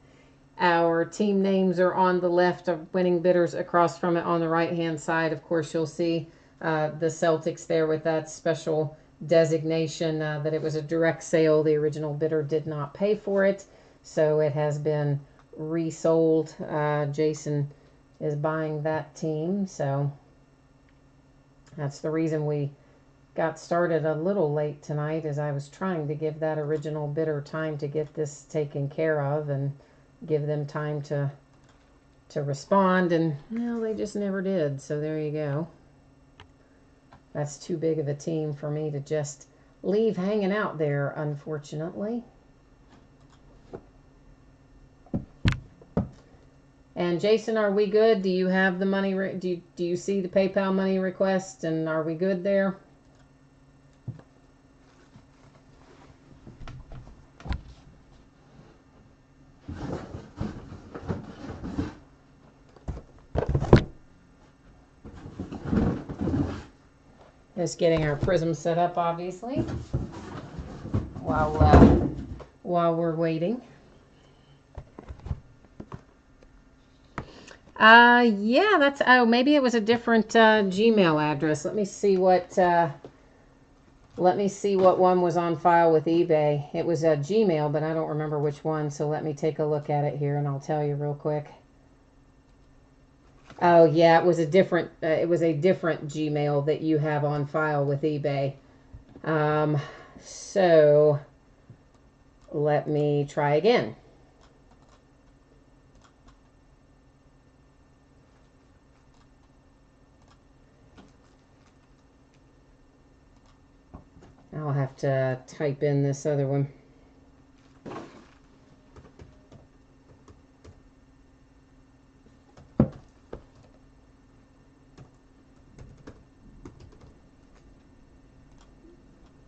Our team names are on the left of winning bidders across from it on the right-hand side. Of course, you'll see the Celtics there with that special designation that it was a direct sale. The original bidder did not pay for it, so it has been resold. Jason is buying that team, so that's the reason we got started a little late tonight, as I was trying to give that original bidder time to get this taken care of and give them time to respond, and well, they just never did. So there you go. That's too big of a team for me to just leave hanging out there, unfortunately. And Jason, are we good? Do you have the money? Do you see the PayPal money request? And are we good there? Just getting our Prism set up, obviously, while we're waiting. Yeah, that's, oh, maybe it was a different Gmail address. Let me see what one was on file with eBay. It was a Gmail, but I don't remember which one. So let me take a look at it here, and I'll tell you real quick. Oh yeah, it was a different Gmail that you have on file with eBay. So let me try again. I'll have to type in this other one.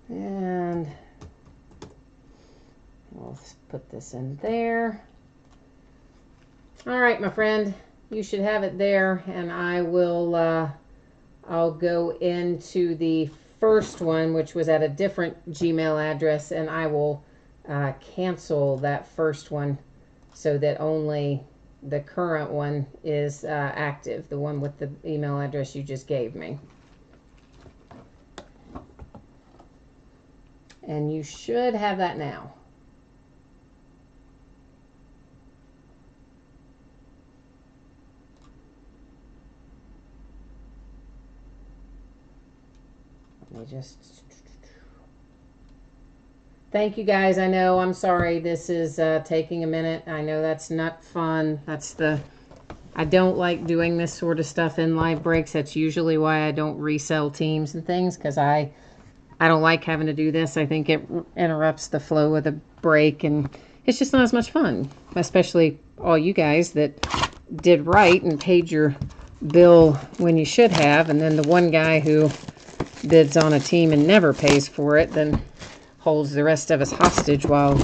And we'll put this in there. All right, my friend, you should have it there, and I will, I'll go into the first one, which was at a different Gmail address, and I will cancel that first one so that only the current one is active, the one with the email address you just gave me. And you should have that now. Let me just... Thank you guys. I know, I'm sorry this is taking a minute. I know that's not fun. I don't like doing this sort of stuff in live breaks. That's usually why I don't resell teams and things, because I don't like having to do this. I think it interrupts the flow of the break, and it's just not as much fun, especially all you guys that did right and paid your bill when you should have, and then the one guy who bids on a team and never pays for it then holds the rest of us hostage while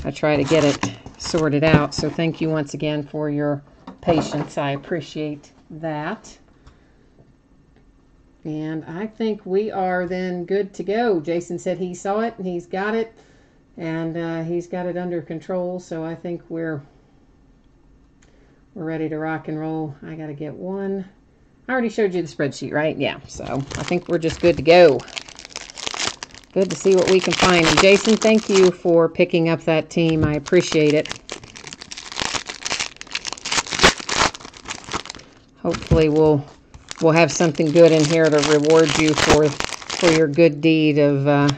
I try to get it sorted out. So thank you once again for your patience. I appreciate that. And I think we are then good to go. Jason said he saw it and he's got it, and he's got it under control. So I think we're ready to rock and roll. I got to get one. I already showed you the spreadsheet, right? Yeah. So I think we're just good to go. Good to see what we can find. And Jason, thank you for picking up that team. I appreciate it. Hopefully we'll have something good in here to reward you for your good deed of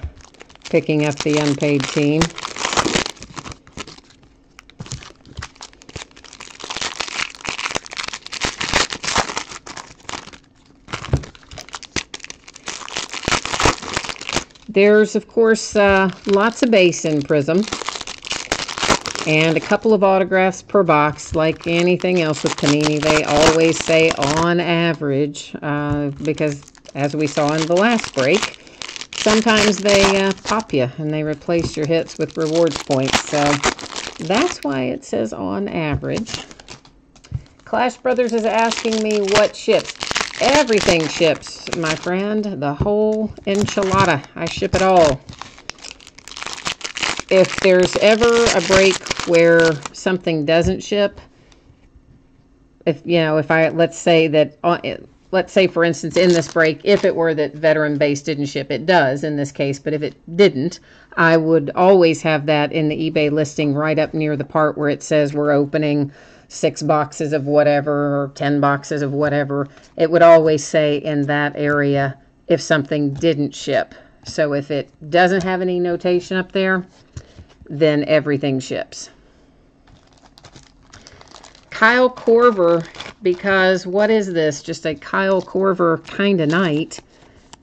picking up the unpaid team. There's, of course, lots of base in Prism, and a couple of autographs per box. Like anything else with Panini, they always say on average, because as we saw in the last break, sometimes they pop you and they replace your hits with rewards points. So that's why it says on average. Clash Brothers is asking me what ships. Everything ships, my friend. The whole enchilada. I ship it all. If there's ever a break where something doesn't ship, let's say for instance in this break, if it were that veteran base didn't ship, it does in this case, but if it didn't, I would always have that in the eBay listing right up near the part where it says we're opening 6 boxes of whatever or 10 boxes of whatever. It would always say in that area if something didn't ship. So if it doesn't have any notation up there, then everything ships. Kyle Korver, because what is this? Just a Kyle Korver kind of night.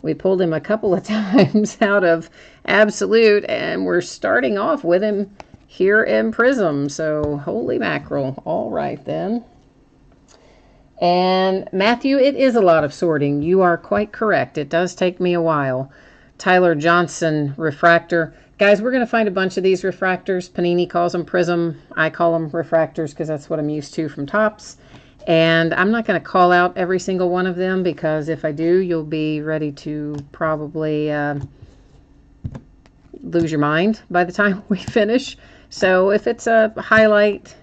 We pulled him a couple of times out of Absolute, and we're starting off with him here in Prism. So holy mackerel. All right then. And Matthew, it is a lot of sorting. You are quite correct. It does take me a while. Tyler Johnson refractor. Guys, we're going to find a bunch of these refractors. Panini calls them Prism. I call them refractors because that's what I'm used to from Topps. And I'm not going to call out every single one of them, because if I do, you'll be ready to probably lose your mind by the time we finish. So if it's a highlight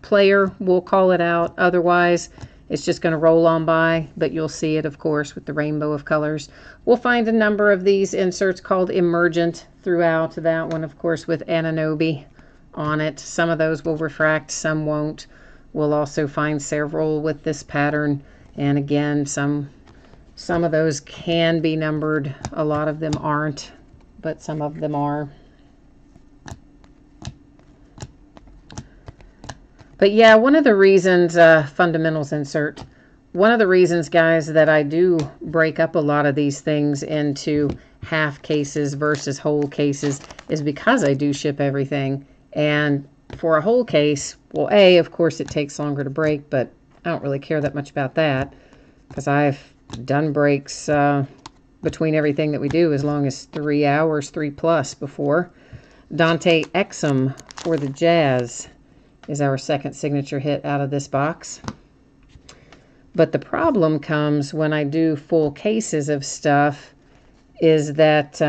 player, we'll call it out. Otherwise, it's just going to roll on by, but you'll see it, of course, with the rainbow of colors. We'll find a number of these inserts called Emergent throughout. That one, of course, with Anunoby on it. Some of those will refract, some won't. We'll also find several with this pattern. And again, some of those can be numbered. A lot of them aren't, but some of them are. But yeah, one of the reasons, fundamentals insert, one of the reasons, guys, that I do break up a lot of these things into half cases versus whole cases is because I do ship everything. And for a whole case, well, of course, it takes longer to break, but I don't really care that much about that because I've done breaks between everything that we do as long as 3 hours, 3+ before. Dante Exum for the Jazz is our second signature hit out of this box. But the problem comes when I do full cases of stuff is that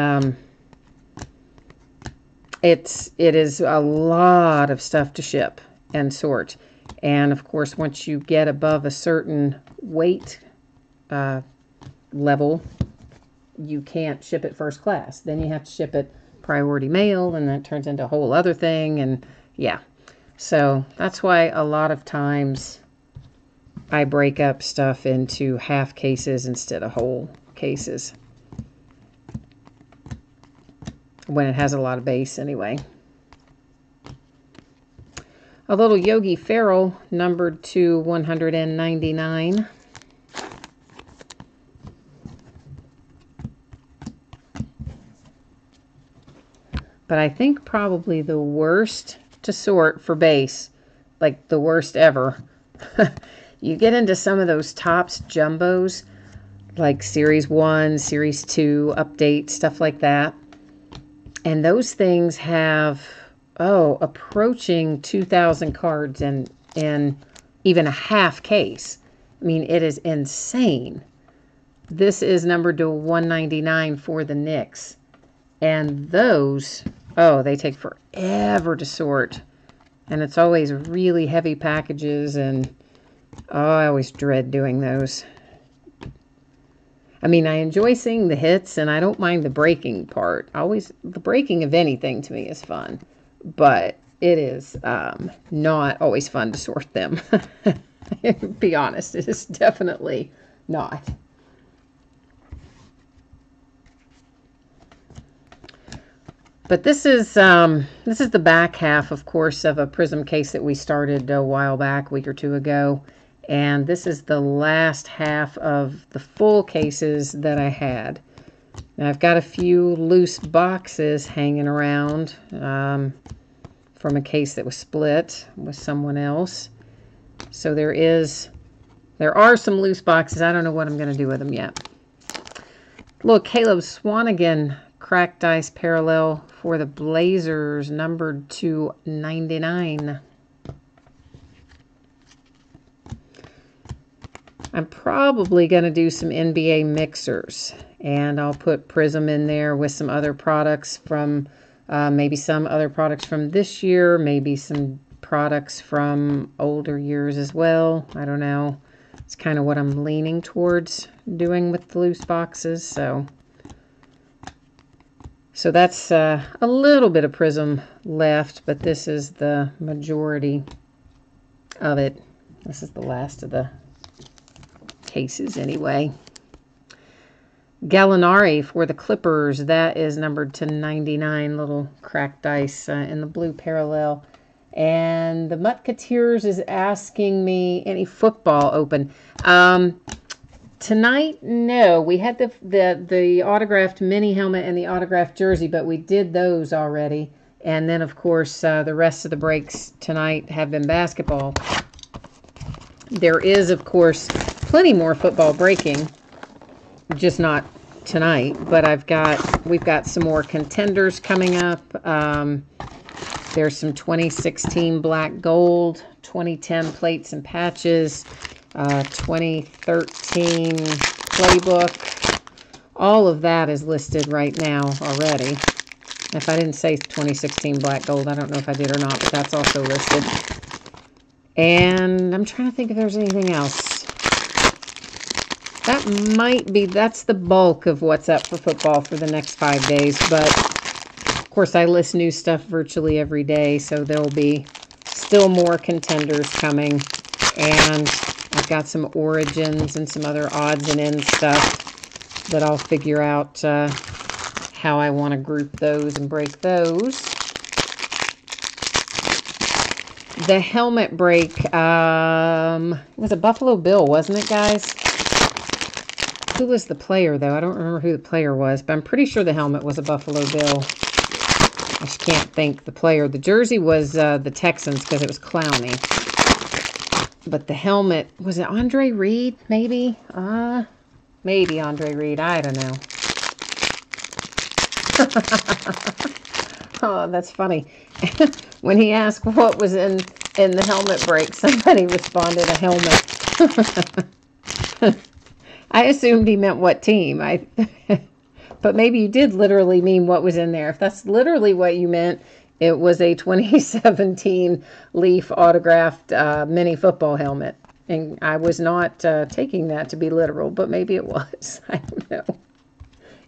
it is a lot of stuff to ship and sort. And of course, once you get above a certain weight level, you can't ship it first class. Then you have to ship it priority mail, and that turns into a whole other thing. And yeah, so that's why a lot of times I break up stuff into half cases instead of whole cases, when it has a lot of base anyway. A little Yogi Ferrell, numbered to 199. But I think probably the worst to sort for base, like the worst ever, you get into some of those Topps jumbos, like Series 1, Series 2, Update, stuff like that. And those things have, approaching 2,000 cards in even a half case. I mean, it is insane. This is numbered to 199 for the Knicks. And those, they take forever to sort. And it's always really heavy packages, and I always dread doing those. I mean, I enjoy seeing the hits, and I don't mind the breaking part. The breaking of anything to me is fun, but it is not always fun to sort them. Be honest, it is definitely not. But this is the back half, of course, of a Prism case that we started a while back, a week or two ago. And this is the last half of the full cases that I had. Now, I've got a few loose boxes hanging around from a case that was split with someone else. So there are some loose boxes. I don't know what I'm going to do with them yet. Little Caleb Swanigan cracked ice parallel for the Blazers, numbered to 99. I'm probably going to do some NBA mixers, and I'll put Prism in there with some other products from, maybe some other products from this year, maybe some products from older years as well. I don't know. It's kind of what I'm leaning towards doing with the loose boxes, so that's a little bit of Prism left, but this is the majority of it. This is the last of the cases anyway. Gallinari for the Clippers, that is numbered to 99, little cracked ice in the blue parallel. And the Musketeers is asking me any football open. Tonight, no. We had the autographed mini helmet and the autographed jersey, but we did those already. And then, of course, the rest of the breaks tonight have been basketball. There is, of course, plenty more football breaking, just not tonight. But we've got some more contenders coming up. There's some 2016 black gold, 2010 plates and patches, 2013 playbook. All of that is listed right now already. If I didn't say 2016 black gold, I don't know if I did or not, but that's also listed. And I'm trying to think if there's anything else. That's the bulk of what's up for football for the next 5 days. But, of course, I list new stuff virtually every day, so there'll be still more contenders coming. And I've got some origins and some other odds and ends stuff that I'll figure out how I want to group those and break those. The helmet break it was a Buffalo Bill, wasn't it, guys? Who was the player, though? I don't remember who the player was, but I'm pretty sure the helmet was a Buffalo Bill. I just can't think the player. The jersey was the Texans because it was Clowney. But the helmet, was it Andre Reed, maybe? Maybe Andre Reed. I don't know. Oh, that's funny. When he asked what was in the helmet break, somebody responded, a helmet. I assumed he meant what team. But maybe you did literally mean what was in there. If that's literally what you meant, it was a 2017 Leaf autographed mini football helmet. And I was not taking that to be literal, but maybe it was. I don't know.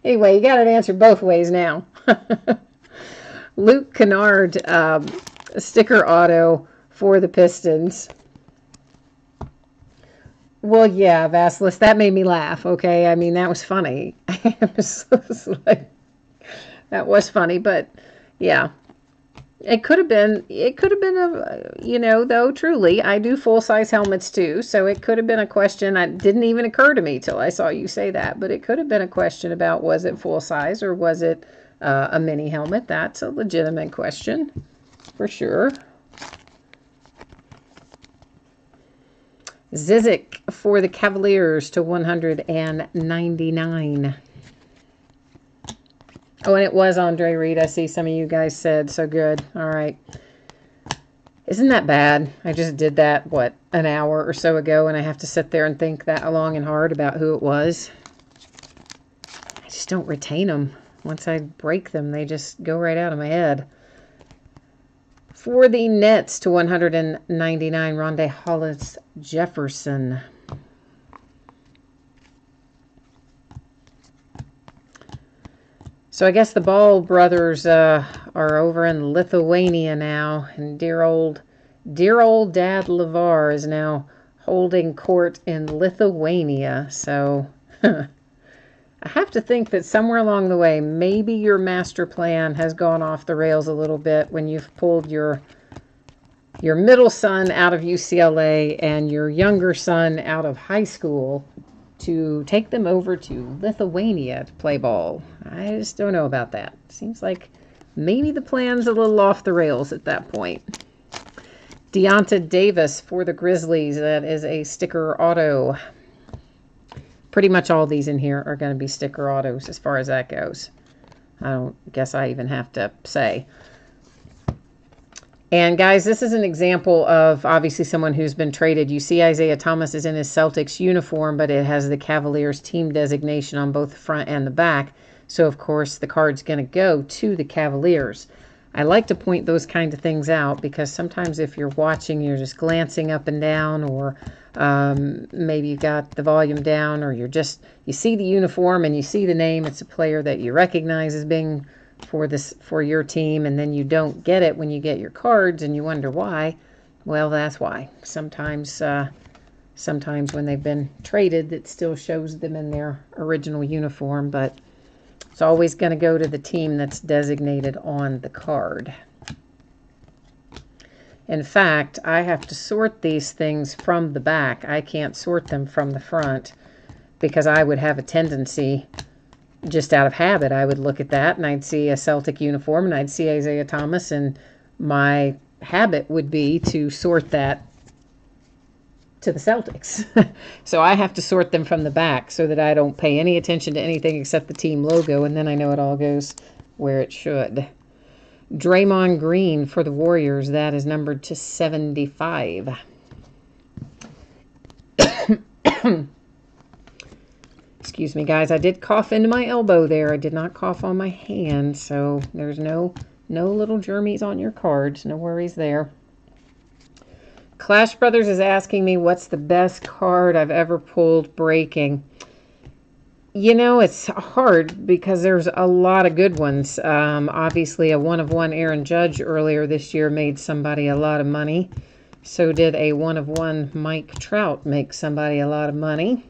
Anyway, you got it answered both ways now. Luke Kennard sticker auto for the Pistons. Well, yeah, Vasilis, that made me laugh, okay? I mean, that was funny. That was funny, but yeah. It could have been though, truly, I do full-size helmets too, so it could have been a question that didn't even occur to me till I saw you say that, but it could have been a question about was it full-size or was it a mini helmet? That's a legitimate question, for sure. Zizic for the Cavaliers to 199. Oh, and it was Andre Reed. I see some of you guys said, so good. All right. Isn't that bad? I just did that, an hour or so ago, and I have to sit there and think that long and hard about who it was. I just don't retain them. Once I break them, they just go right out of my head. For the Nets to 199, Rondae Hollis Jefferson. So I guess the Ball brothers are over in Lithuania now, and dear old Dad LeVar is now holding court in Lithuania. So I have to think that somewhere along the way, maybe your master plan has gone off the rails a little bit when you've pulled your middle son out of UCLA and your younger son out of high school to take them over to Lithuania to play ball. I just don't know about that. Seems like maybe the plan's a little off the rails at that point. Deonta Davis for the Grizzlies. That is a sticker auto. Pretty much all these in here are going to be sticker autos as far as that goes. I don't guess I even have to say. And guys, this is an example of obviously someone who's been traded. You see Isaiah Thomas is in his Celtics uniform, but it has the Cavaliers team designation on both the front and the back. So, of course, the card's going to go to the Cavaliers. I like to point those kind of things out because sometimes if you're watching, you're just glancing up and down, or maybe you got the volume down, or you see the uniform and you see the name. It's a player that you recognize as being for your team, and then you don't get it when you get your cards and you wonder why. Well, that's why. Sometimes when they've been traded, it still shows them in their original uniform, but it's always going to go to the team that's designated on the card. In fact, I have to sort these things from the back. I can't sort them from the front because I would have a tendency, just out of habit, I would look at that and I'd see a Celtic uniform and I'd see Isaiah Thomas, and my habit would be to sort that to the Celtics. So I have to sort them from the back so that I don't pay any attention to anything except the team logo, and then I know it all goes where it should. Draymond Green for the Warriors. That is numbered to 75. Excuse me, guys. I did cough into my elbow there. I did not cough on my hand, so there's no little germies on your cards. No worries there. Clash Brothers is asking me what's the best card I've ever pulled breaking. You know, it's hard because there's a lot of good ones. Obviously, a 1-of-1 Aaron Judge earlier this year made somebody a lot of money. So did a 1-of-1 Mike Trout make somebody a lot of money.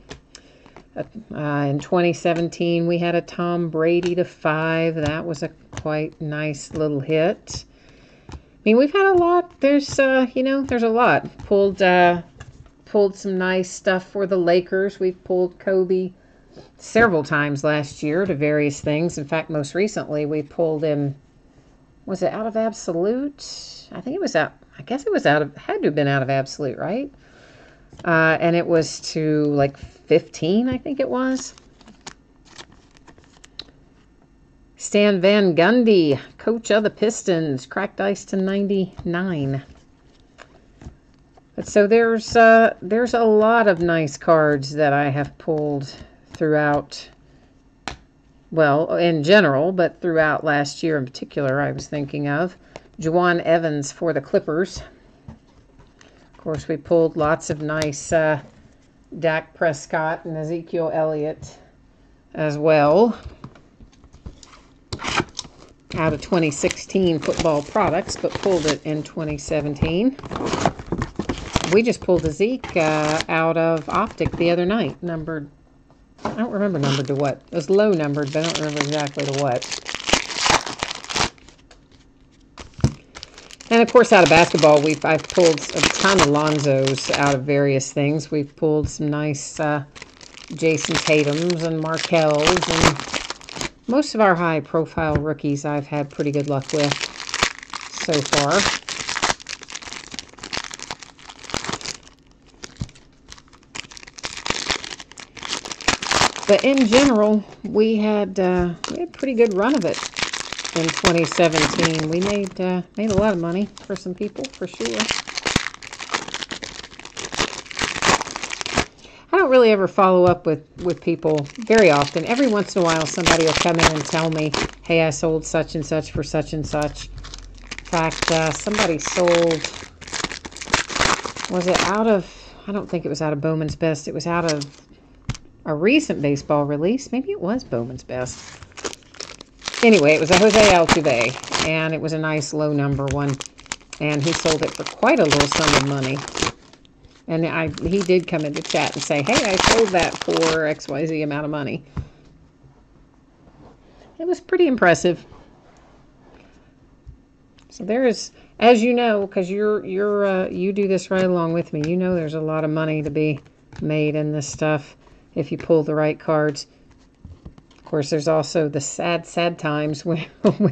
In 2017, we had a Tom Brady to 5. That was a quite nice little hit. I mean, we've had a lot. There's a lot. Pulled some nice stuff for the Lakers. We've pulled Kobe several times last year to various things. In fact, most recently we pulled him. Was it out of Absolute? I think it was out. I guess it was had to have been out of Absolute, right? And it was to like 15, I think it was. Stan Van Gundy, coach of the Pistons, cracked ice to 99. But so there's a lot of nice cards that I have pulled throughout, well, in general, but throughout last year in particular. I was thinking of Juwan Evans for the Clippers. Of course, we pulled lots of nice Dak Prescott and Ezekiel Elliott as well, out of 2016 football products, but pulled it in 2017. We just pulled a Zeke out of Optic the other night, numbered, I don't remember numbered to what. It was low numbered, but I don't remember exactly to what. And of course, out of basketball, I've pulled a ton of Lonzos out of various things. We've pulled some nice Jason Tatums and Markells, and most of our high-profile rookies I've had pretty good luck with so far. But in general, we had a pretty good run of it in 2017. We made a lot of money for some people, for sure. I don't really ever follow up with people very often. Every once in a while, somebody will come in and tell me, hey, I sold such and such for such and such. In fact, somebody sold, was it out of, I don't think it was out of Bowman's Best. It was out of a recent baseball release. Maybe it was Bowman's Best. Anyway, it was a Jose Altuve, and it was a nice low number one, and he sold it for quite a little sum of money. And he did come into chat and say, hey, I sold that for XYZ amount of money. It was pretty impressive. So there is, as you know, because you do this right along with me, you know there's a lot of money to be made in this stuff if you pull the right cards. Of course, there's also the sad times when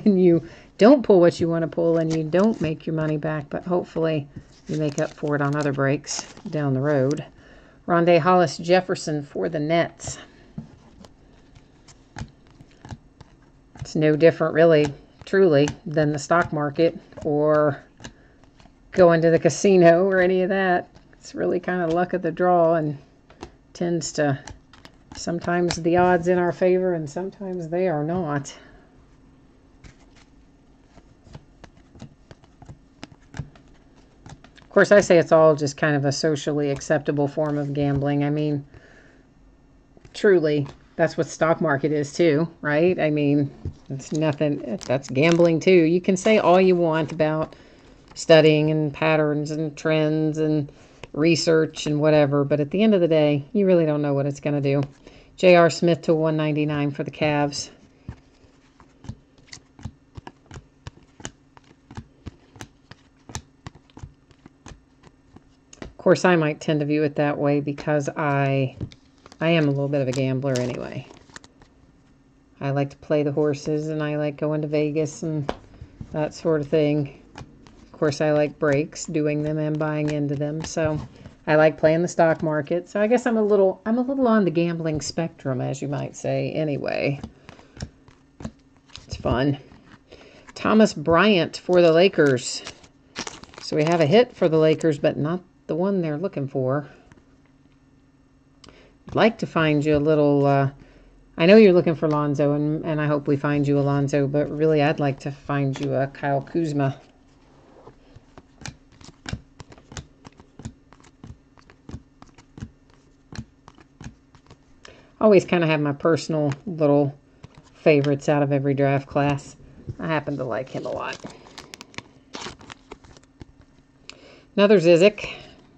you don't pull what you want to pull and you don't make your money back, but hopefully you make up for it on other breaks down the road. Rondé Hollis Jefferson for the Nets. It's no different, really, truly, than the stock market or going to the casino or any of that. It's really kind of luck of the draw and tends to, sometimes the odds in our favor and sometimes they are not. Of course, I say it's all just kind of a socially acceptable form of gambling. I mean, truly, that's what stock market is too, right? I mean, it's nothing, that's gambling too. You can say all you want about studying and patterns and trends and research and whatever, but at the end of the day, you really don't know what it's going to do. J.R. Smith to 199 for the Cavs. Of course, I might tend to view it that way because I am a little bit of a gambler anyway. I like to play the horses and I like going to Vegas and that sort of thing. Of course, I like breaks, doing them and buying into them. So I like playing the stock market. So I guess I'm a little on the gambling spectrum, as you might say, anyway. It's fun. Thomas Bryant for the Lakers. So we have a hit for the Lakers, but not the one they're looking for. I'd like to find you a little, I know you're looking for Lonzo, and I hope we find you a Lonzo, but really I'd like to find you a Kyle Kuzma. Always kind of have my personal little favorites out of every draft class. I happen to like him a lot. Another Zizic,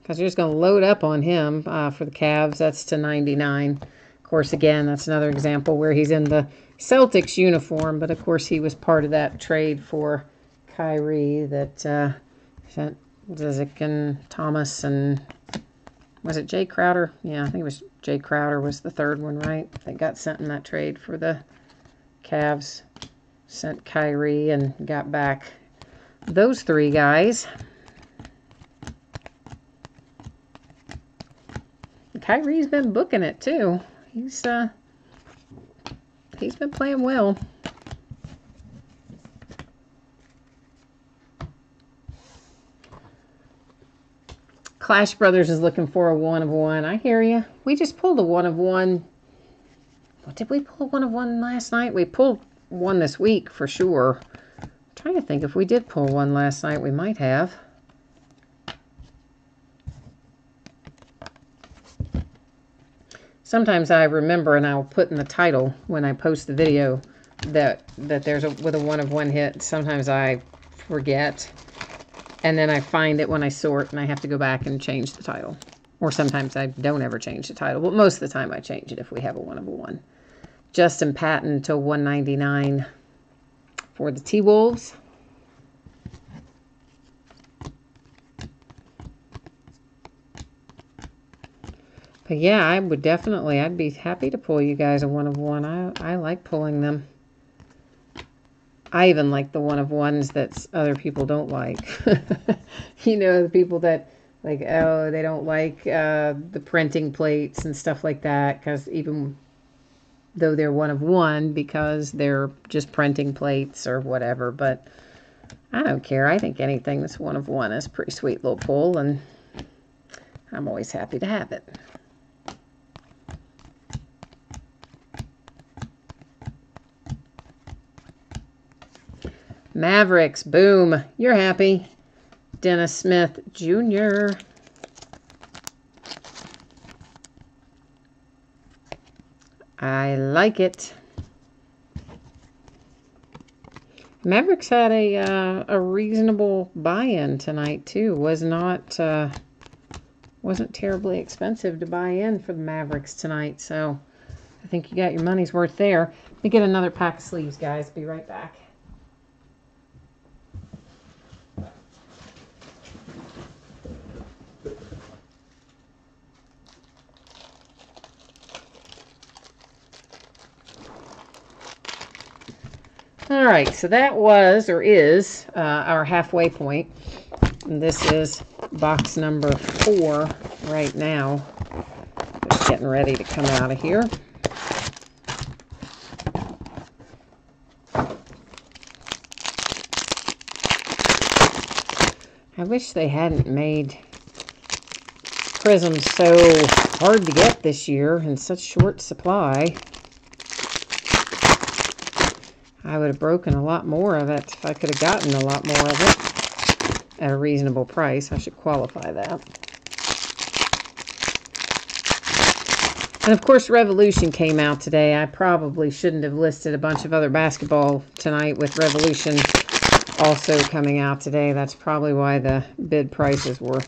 because you're just going to load up on him for the Cavs. That's to 99. Of course, again, that's another example where he's in the Celtics uniform, but of course he was part of that trade for Kyrie that sent Zizic and Thomas and, was it Jay Crowder? Yeah, I think it was Jay Crowder was the third one, right? They got sent in that trade for the Cavs. Sent Kyrie and got back those three guys. Kyrie's been booking it too. He's been playing well. Clash Brothers is looking for a 1 of 1. I hear you. We just pulled a 1 of 1. Did we pull a 1 of 1 last night? We pulled one this week for sure. I'm trying to think if we did pull one last night. We might have. Sometimes I remember, and I'll put in the title when I post the video that there's with a 1 of 1 hit. Sometimes I forget, and then I find it when I sort, and I have to go back and change the title. Or sometimes I don't ever change the title, but most of the time I change it if we have a 1 of 1. Justin Patton to 199 for the T-Wolves. But yeah, I'd be happy to pull you guys a 1 of 1. I like pulling them. I even like the 1 of 1s that other people don't like. You know, the people that, like, oh, they don't like the printing plates and stuff like that, because even though they're 1 of 1, because they're just printing plates or whatever, but I don't care. I think anything that's 1 of 1 is a pretty sweet little pull, and I'm always happy to have it. Mavericks, boom. You're happy. Dennis Smith Jr. I like it. Mavericks had a reasonable buy-in tonight too. Wasn't terribly expensive to buy in for the Mavericks tonight, so I think you got your money's worth there. Let me get another pack of sleeves, guys. Be right back. All right, so that was, or is, our halfway point. And this is box number 4 right now. Just getting ready to come out of here. I wish they hadn't made prisms so hard to get this year in such short supply. I would have broken a lot more of it if I could have gotten a lot more of it at a reasonable price. I should qualify that. And of course, Revolution came out today. I probably shouldn't have listed a bunch of other basketball tonight with Revolution also coming out today. That's probably why the bid prices were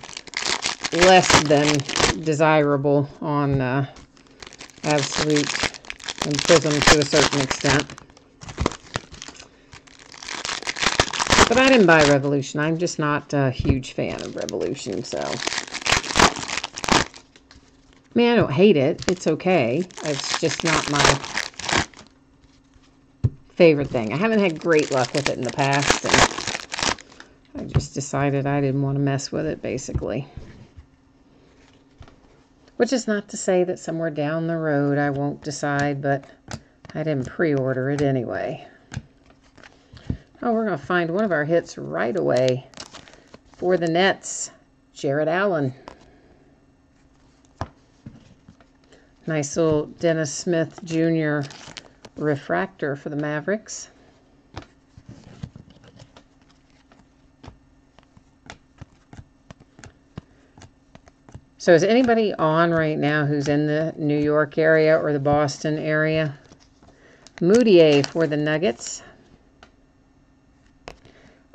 less than desirable on Absolute and Prism to a certain extent. But I didn't buy Revolution. I'm just not a huge fan of Revolution, so. I mean, I don't hate it. It's okay. It's just not my favorite thing. I haven't had great luck with it in the past, and I just decided I didn't want to mess with it, basically. Which is not to say that somewhere down the road I won't decide, but I didn't pre-order it anyway. Oh, we're going to find one of our hits right away. For the Nets, Jarrett Allen. Nice little Dennis Smith Jr. refractor for the Mavericks. So is anybody on right now who's in the New York area or the Boston area? Moutier for the Nuggets.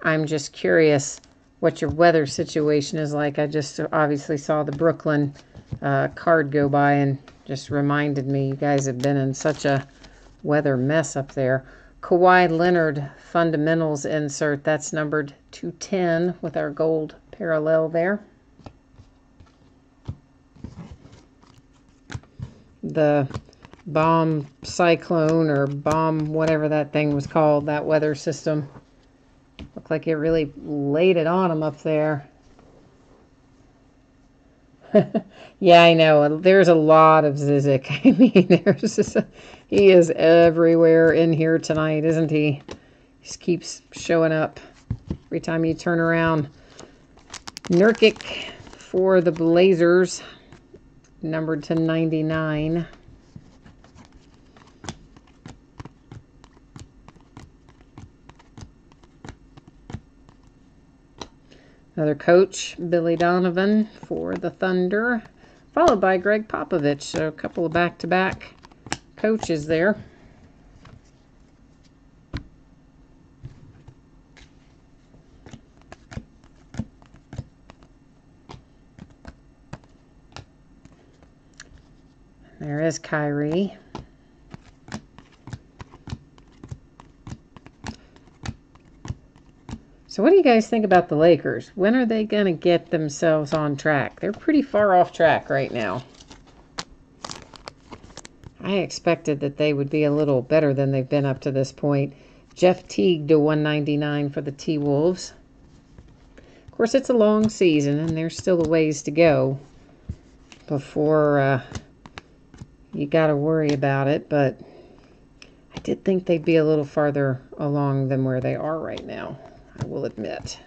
I'm just curious what your weather situation is like. I just obviously saw the Brooklyn card go by and just reminded me you guys have been in such a weather mess up there. Kawhi Leonard fundamentals insert. That's numbered 210 with our gold parallel there. The bomb cyclone or bomb whatever that thing was called, that weather system. Looked like it really laid it on him up there. Yeah, I know. There's a lot of Zizic. I mean, he is everywhere in here tonight, isn't he? He just keeps showing up every time you turn around. Nurkic for the Blazers, numbered to 99. Another coach, Billy Donovan for the Thunder, followed by Greg Popovich. So a couple of back-to-back coaches there. There is Kyrie. So what do you guys think about the Lakers? When are they going to get themselves on track? They're pretty far off track right now. I expected that they would be a little better than they've been up to this point. Jeff Teague to 199 for the T-Wolves. Of course, it's a long season, and there's still a ways to go before you got to worry about it. But I did think they'd be a little farther along than where they are right now, I will admit.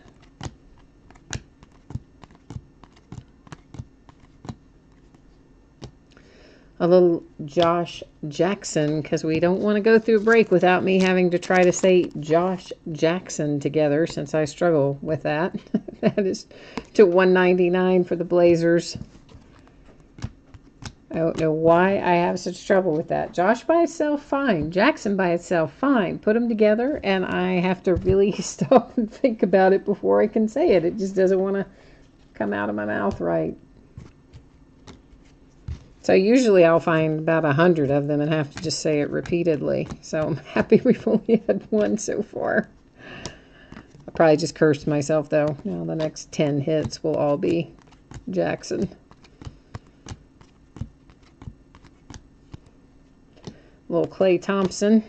A little Josh Jackson, because we don't want to go through a break without me having to try to say Josh Jackson together, since I struggle with that. That is to 199 for the Blazers. I don't know why I have such trouble with that. Josh by itself, fine. Jackson by itself, fine. Put them together, and I have to really stop and think about it before I can say it. It just doesn't want to come out of my mouth right. So usually I'll find about 100 of them and have to just say it repeatedly. So I'm happy we've only had one so far. I probably just cursed myself, though. Now the next 10 hits will all be Jackson. Little Klay Thompson.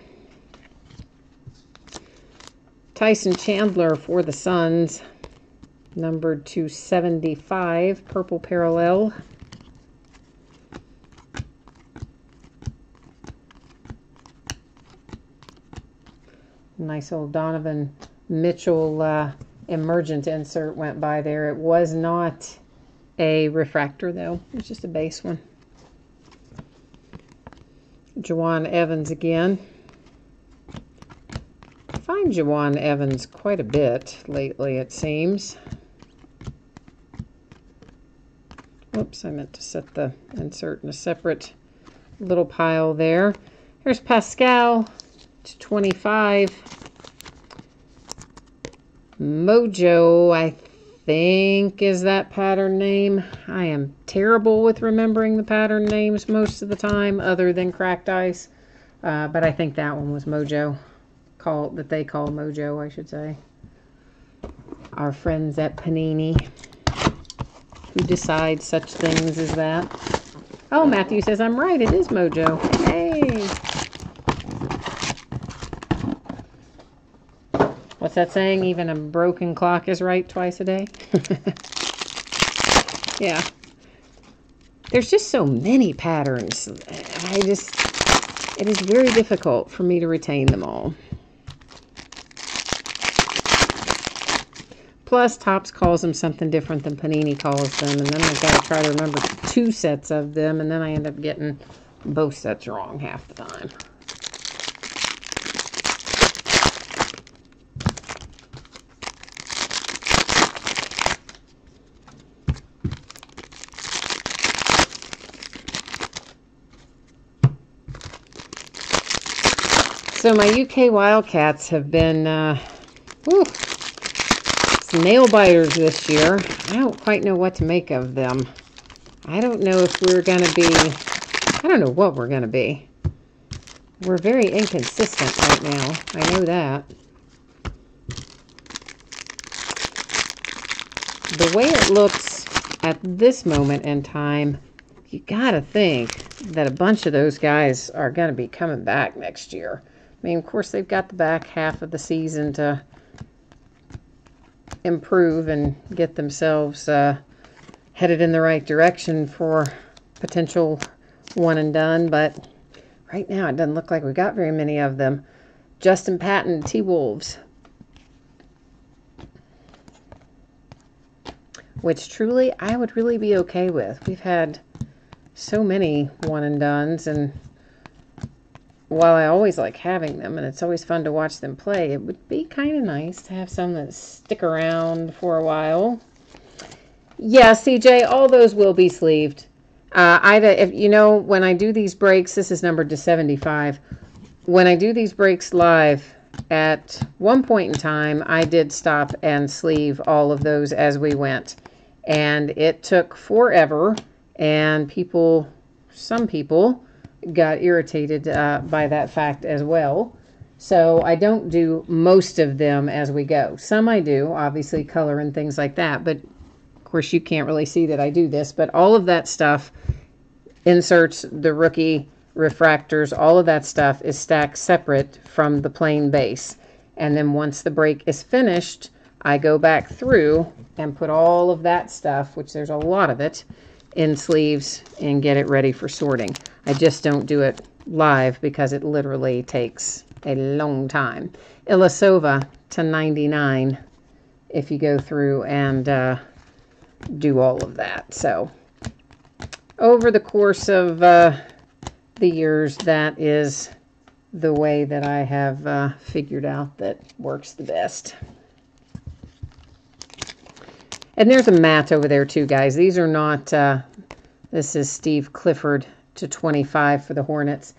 Tyson Chandler for the Suns. Numbered to 75. Purple parallel. Nice old Donovan Mitchell emergent insert went by there. It was not a refractor, though. It was just a base one. Jawan Evans again. I find Jawan Evans quite a bit lately, it seems. Oops, I meant to set the insert in a separate little pile there. Here's Pascal to 25. Mojo, I think, is that pattern name. I am terrible with remembering the pattern names most of the time, other than Cracked Ice. But I think that one was Mojo. That they call Mojo, I should say. Our friends at Panini, who decide such things as that. Oh, Matthew says I'm right. It is Mojo. Hey! What's that saying? Even a broken clock is right twice a day? Yeah. There's just so many patterns. It is very difficult for me to retain them all. Plus, Topps calls them something different than Panini calls them, and then I've got to try to remember 2 sets of them, and then I end up getting both sets wrong half the time. So my UK Wildcats have been nail biters this year. I don't quite know what to make of them. I don't know if we're going to be... I don't know what we're going to be. We're very inconsistent right now. I know that. The way it looks at this moment in time, you got to think that a bunch of those guys are going to be coming back next year. I mean, of course, they've got the back half of the season to improve and get themselves headed in the right direction for potential one and done, but right now it doesn't look like we got very many of them. Justin Patton, T-Wolves, which truly I would really be okay with. We've had so many one and dones, and while I always like having them, and it's always fun to watch them play, it would be kind of nice to have some that stick around for a while. Yeah, CJ, all those will be sleeved. If you know, when I do these breaks, this is numbered to 75. When I do these breaks live, at one point in time, I did stop and sleeve all of those as we went. And it took forever, and some people got irritated by that fact as well. So I don't do most of them as we go. Some I do, obviously color and things like that, but of course you can't really see that I do this, but all of that stuff, inserts, the rookie refractors, all of that stuff is stacked separate from the plain base. And then once the break is finished, I go back through and put all of that stuff, which there's a lot of it, in sleeves and get it ready for sorting. I just don't do it live because it literally takes a long time. Ilyasova to 99 if you go through and do all of that. So over the course of the years, that is the way that I have figured out that works the best. And there's a mat over there too, guys. These are not This is Steve Clifford to 25 for the Hornets.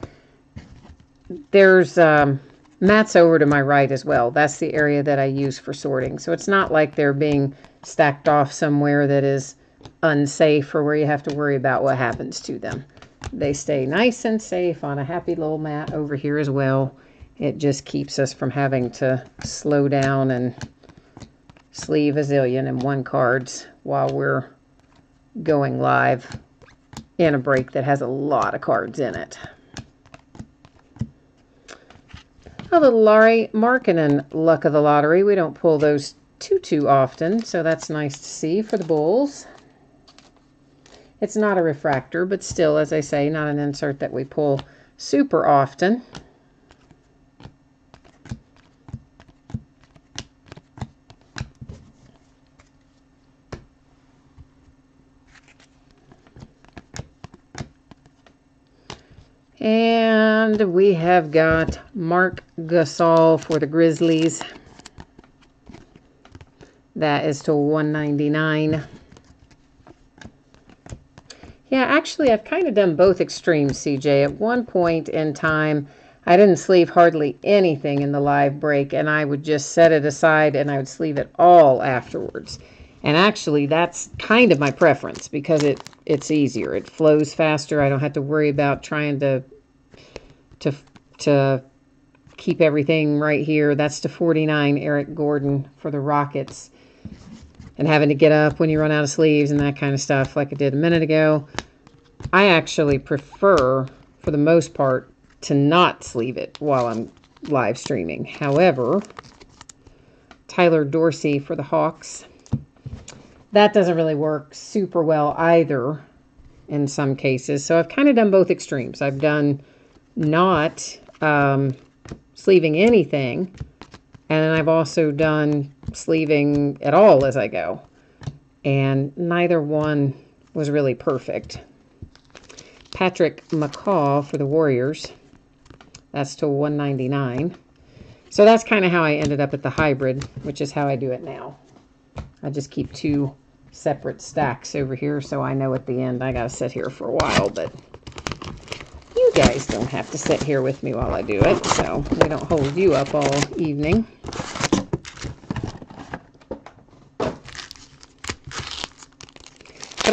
There's mats over to my right as well. That's the area that I use for sorting. So it's not like they're being stacked off somewhere that is unsafe or where you have to worry about what happens to them. They stay nice and safe on a happy little mat over here as well. It just keeps us from having to slow down and sleeve a zillion and one cards while we're going live in a break that has a lot of cards in it. A little Larry Markkinen luck of the lottery. We don't pull those too often, so that's nice to see for the Bulls. It's not a refractor, but still, as I say, not an insert that we pull super often. And we have got Marc Gasol for the Grizzlies. That is to 199. Yeah, actually, I've kind of done both extremes, CJ. At one point in time, I didn't sleeve hardly anything in the live break, and I would just set it aside and I would sleeve it all afterwards. And actually, that's kind of my preference because it's easier. It flows faster. I don't have to worry about trying to keep everything right here. That's to 49, Eric Gordon for the Rockets. And having to get up when you run out of sleeves and that kind of stuff like I did a minute ago. I actually prefer, for the most part, to not sleeve it while I'm live streaming. However, Tyler Dorsey for the Hawks. That doesn't really work super well either in some cases. So I've kind of done both extremes. I've done not sleeving anything, and then I've also done sleeving at all as I go. And neither one was really perfect. Patrick McCaw for the Warriors. That's to 199. So that's kind of how I ended up at the hybrid, which is how I do it now. I just keep two separate stacks over here, so I know at the end I got to sit here for a while, but you guys don't have to sit here with me while I do it, so we don't hold you up all evening. But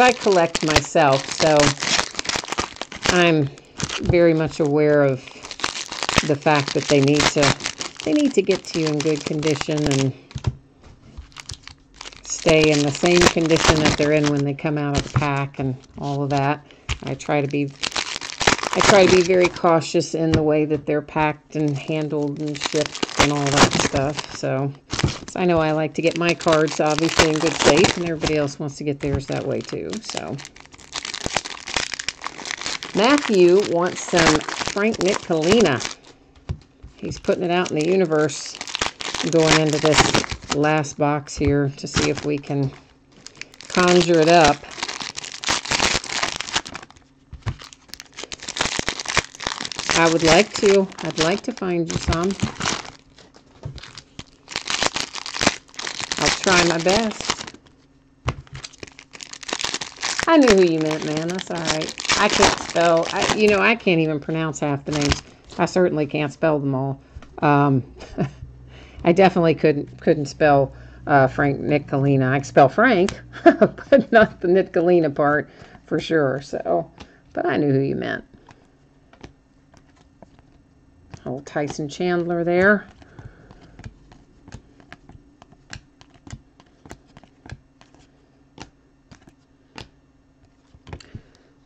I collect myself, so I'm very much aware of the fact that they need to get to you in good condition and stay in the same condition that they're in when they come out of the pack and all of that. I try to be very cautious in the way that they're packed and handled and shipped and all that stuff. So I know I like to get my cards obviously in good shape, and everybody else wants to get theirs that way too. So Matthew wants some Frank Ntilikina. He's putting it out in the universe, going into this last box here to see if we can conjure it up. I would like to. I'd like to find you some. I'll try my best. I knew who you meant, man. That's all right. I can't spell. I can't even pronounce half the names. I certainly can't spell them all. I definitely couldn't spell Frank Ntilikina. I can spell Frank, but not the Ntilikina part for sure. So, but I knew who you meant. Old Tyson Chandler there.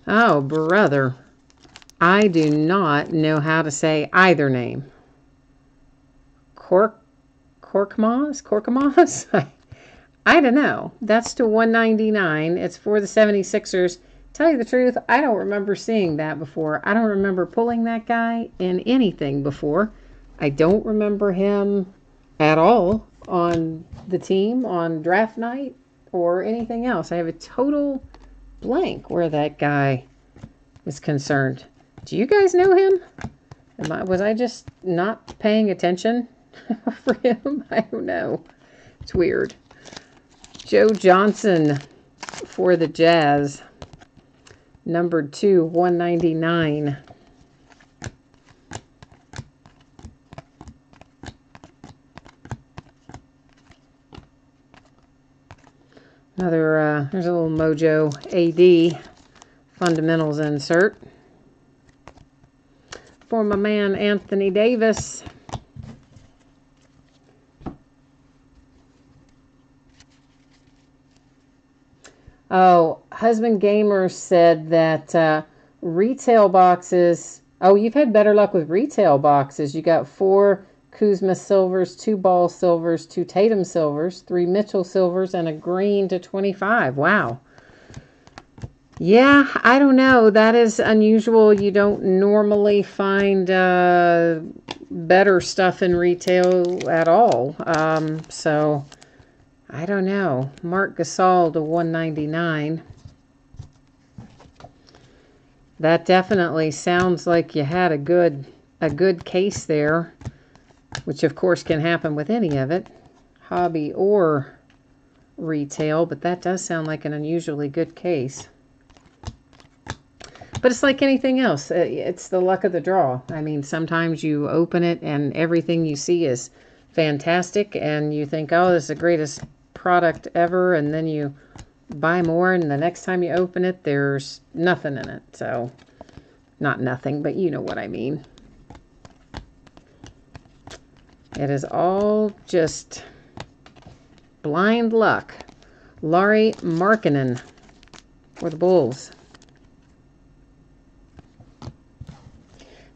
Oh, brother. I do not know how to say either name. Korkmaz? I don't know. That's to 199. It's for the 76ers. Tell you the truth, I don't remember seeing that before. I don't remember pulling that guy in anything before. I don't remember him at all on the team on draft night or anything else. I have a total blank where that guy is concerned. Do you guys know him? Was I just not paying attention for him? I don't know. It's weird. Joe Johnson for the Jazz. Numbered 2, $1.99. Another, there's a little Mojo AD fundamentals insert for my man Anthony Davis. Oh, Husband Gamer said that retail boxes, oh, you've had better luck with retail boxes. You got 4 Kuzma silvers, 2 Ball silvers, 2 Tatum silvers, 3 Mitchell silvers, and a green to 25. Wow. Yeah, I don't know. That is unusual. You don't normally find better stuff in retail at all. So I don't know. Marc Gasol to $1.99. That definitely sounds like you had a good case there, which of course can happen with any of it, hobby or retail, but that does sound like an unusually good case. But it's like anything else. It's the luck of the draw. I mean, sometimes you open it and everything you see is fantastic and you think, oh, this is the greatest product ever, and then you buy more and the next time you open it, there's nothing in it. So, not nothing, but you know what I mean. It is all just blind luck. Lauri Markkanen for the Bulls.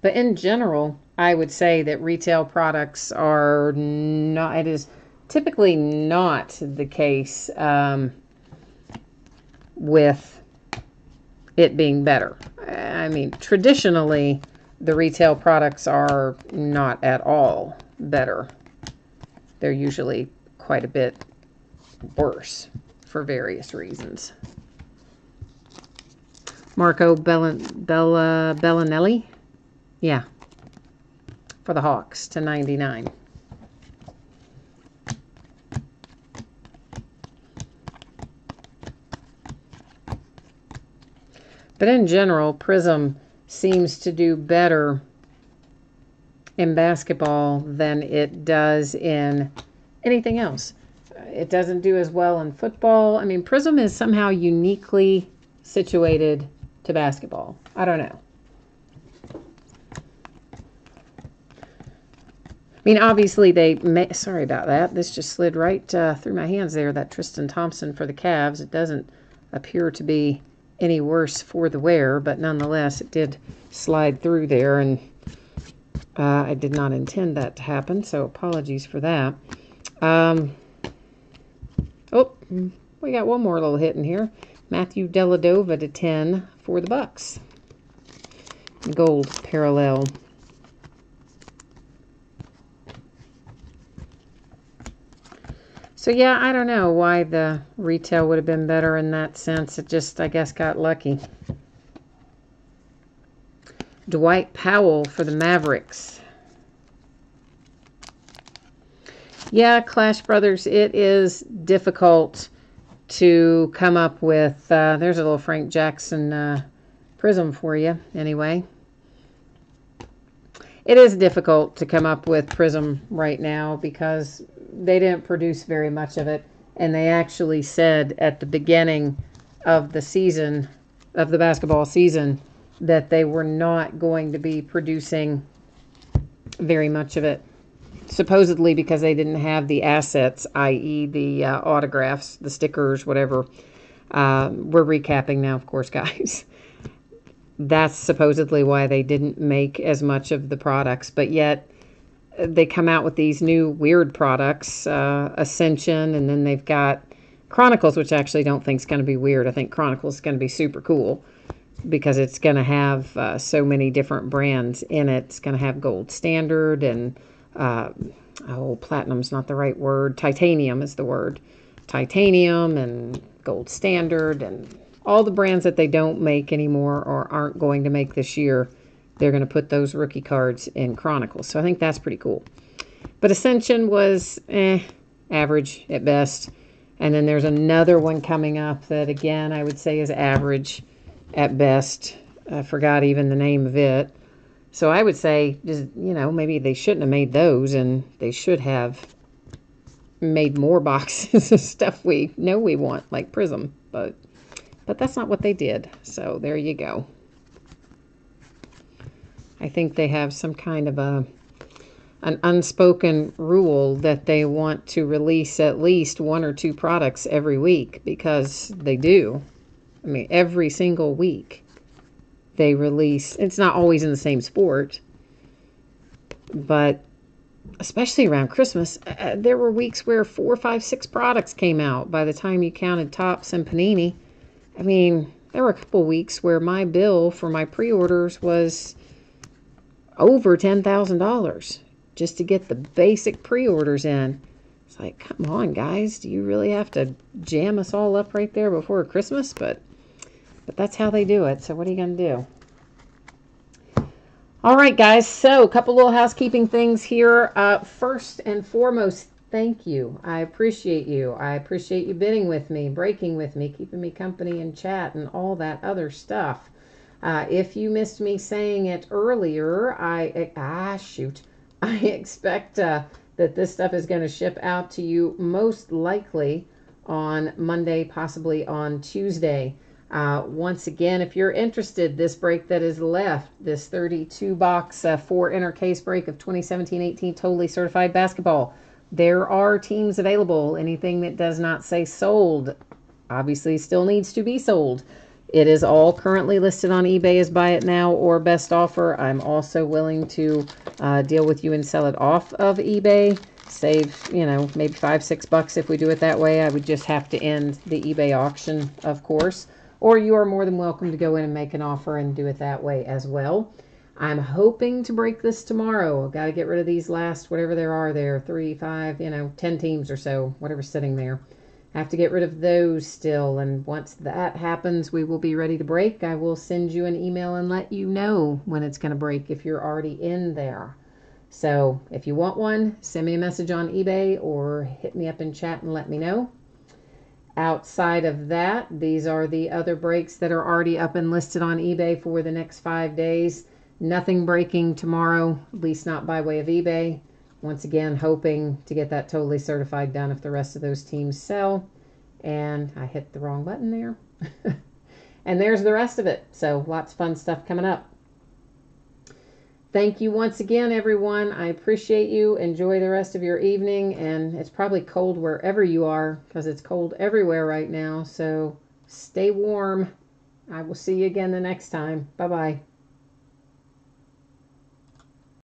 But in general, I would say that retail products are not, it is typically not the case with it being better. I mean, traditionally, the retail products are not at all better. They're usually quite a bit worse for various reasons. Marco Bellinelli. Yeah, for the Hawks to 99. But in general, Prism seems to do better in basketball than it does in anything else. It doesn't do as well in football. I mean, Prism is somehow uniquely situated to basketball. I don't know. I mean, obviously they may, sorry about that. This just slid right through my hands there, that Tristan Thompson for the Cavs. It doesn't appear to be any worse for the wear, but nonetheless, it did slide through there, and I did not intend that to happen, so apologies for that. Oh, we got one more little hit in here. Matthew Dellavedova to 10 for the Bucks. Gold parallel. So yeah, I don't know why the retail would have been better in that sense. It just, I guess, got lucky. Dwight Powell for the Mavericks. Yeah, Clash Brothers, it is difficult to come up with, there's a little Frank Jackson Prism for you, anyway. It is difficult to come up with Prism right now because they didn't produce very much of it, and they actually said at the beginning of the season, of the basketball season, that they were not going to be producing very much of it, supposedly because they didn't have the assets, i.e. the autographs, the stickers, whatever. We're recapping now, of course, guys. That's supposedly why they didn't make as much of the products, but yet they come out with these new weird products, Ascension, and then they've got Chronicles, which I actually don't think is going to be weird. I think Chronicles is going to be super cool because it's going to have so many different brands in it. It's going to have Gold Standard and, Platinum's not the right word. Titanium is the word. Titanium and Gold Standard and all the brands that they don't make anymore or aren't going to make this year. They're going to put those rookie cards in Chronicles. So I think that's pretty cool. But Ascension was average at best. And then there's another one coming up that, again, I would say is average. at best. I forgot even the name of it. So I would say, just, maybe they shouldn't have made those, and they should have made more boxes of stuff we know we want, like Prism. But that's not what they did. So there you go. I think they have some kind of an unspoken rule that they want to release at least 1 or 2 products every week, because they do. I mean, every single week they release. It's not always in the same sport, but especially around Christmas, there were weeks where 4, 5, 6 products came out by the time you counted Topps and Panini. I mean, there were a couple weeks where my bill for my pre-orders was over $10,000 just to get the basic pre-orders in. It's like, come on, guys. Do you really have to jam us all up right there before Christmas? But that's how they do it. So what are you going to do? All right, guys. So a couple little housekeeping things here. First and foremost, thank you. I appreciate you. I appreciate you bidding with me, breaking with me, keeping me company in chat, and all that other stuff. If you missed me saying it earlier, I expect that this stuff is going to ship out to you most likely on Monday, possibly on Tuesday. Once again, if you're interested, this break that is left, this 32-box 4-inner case break of 2017-18 totally certified basketball, there are teams available. Anything that does not say sold obviously still needs to be sold. It is all currently listed on eBay as buy it now or best offer. I'm also willing to deal with you and sell it off of eBay. Save, maybe $5, $6 if we do it that way. I would just have to end the eBay auction, of course. Or you are more than welcome to go in and make an offer and do it that way as well. I'm hoping to break this tomorrow. I've got to get rid of these last, whatever there are there, 3, 5, 10 teams or so, whatever's sitting there. I have to get rid of those still, and once that happens, we will be ready to break. I will send you an email and let you know when it's going to break if you're already in there. So if you want one, send me a message on eBay or hit me up in chat and let me know. Outside of that, these are the other breaks that are already up and listed on eBay for the next 5 days. Nothing breaking tomorrow, at least not by way of eBay. Once again, hoping to get that totally certified done if the rest of those teams sell. And I hit the wrong button there. And there's the rest of it. So lots of fun stuff coming up. Thank you once again, everyone. I appreciate you. Enjoy the rest of your evening. And it's probably cold wherever you are, because it's cold everywhere right now. So stay warm. I will see you again the next time. Bye-bye.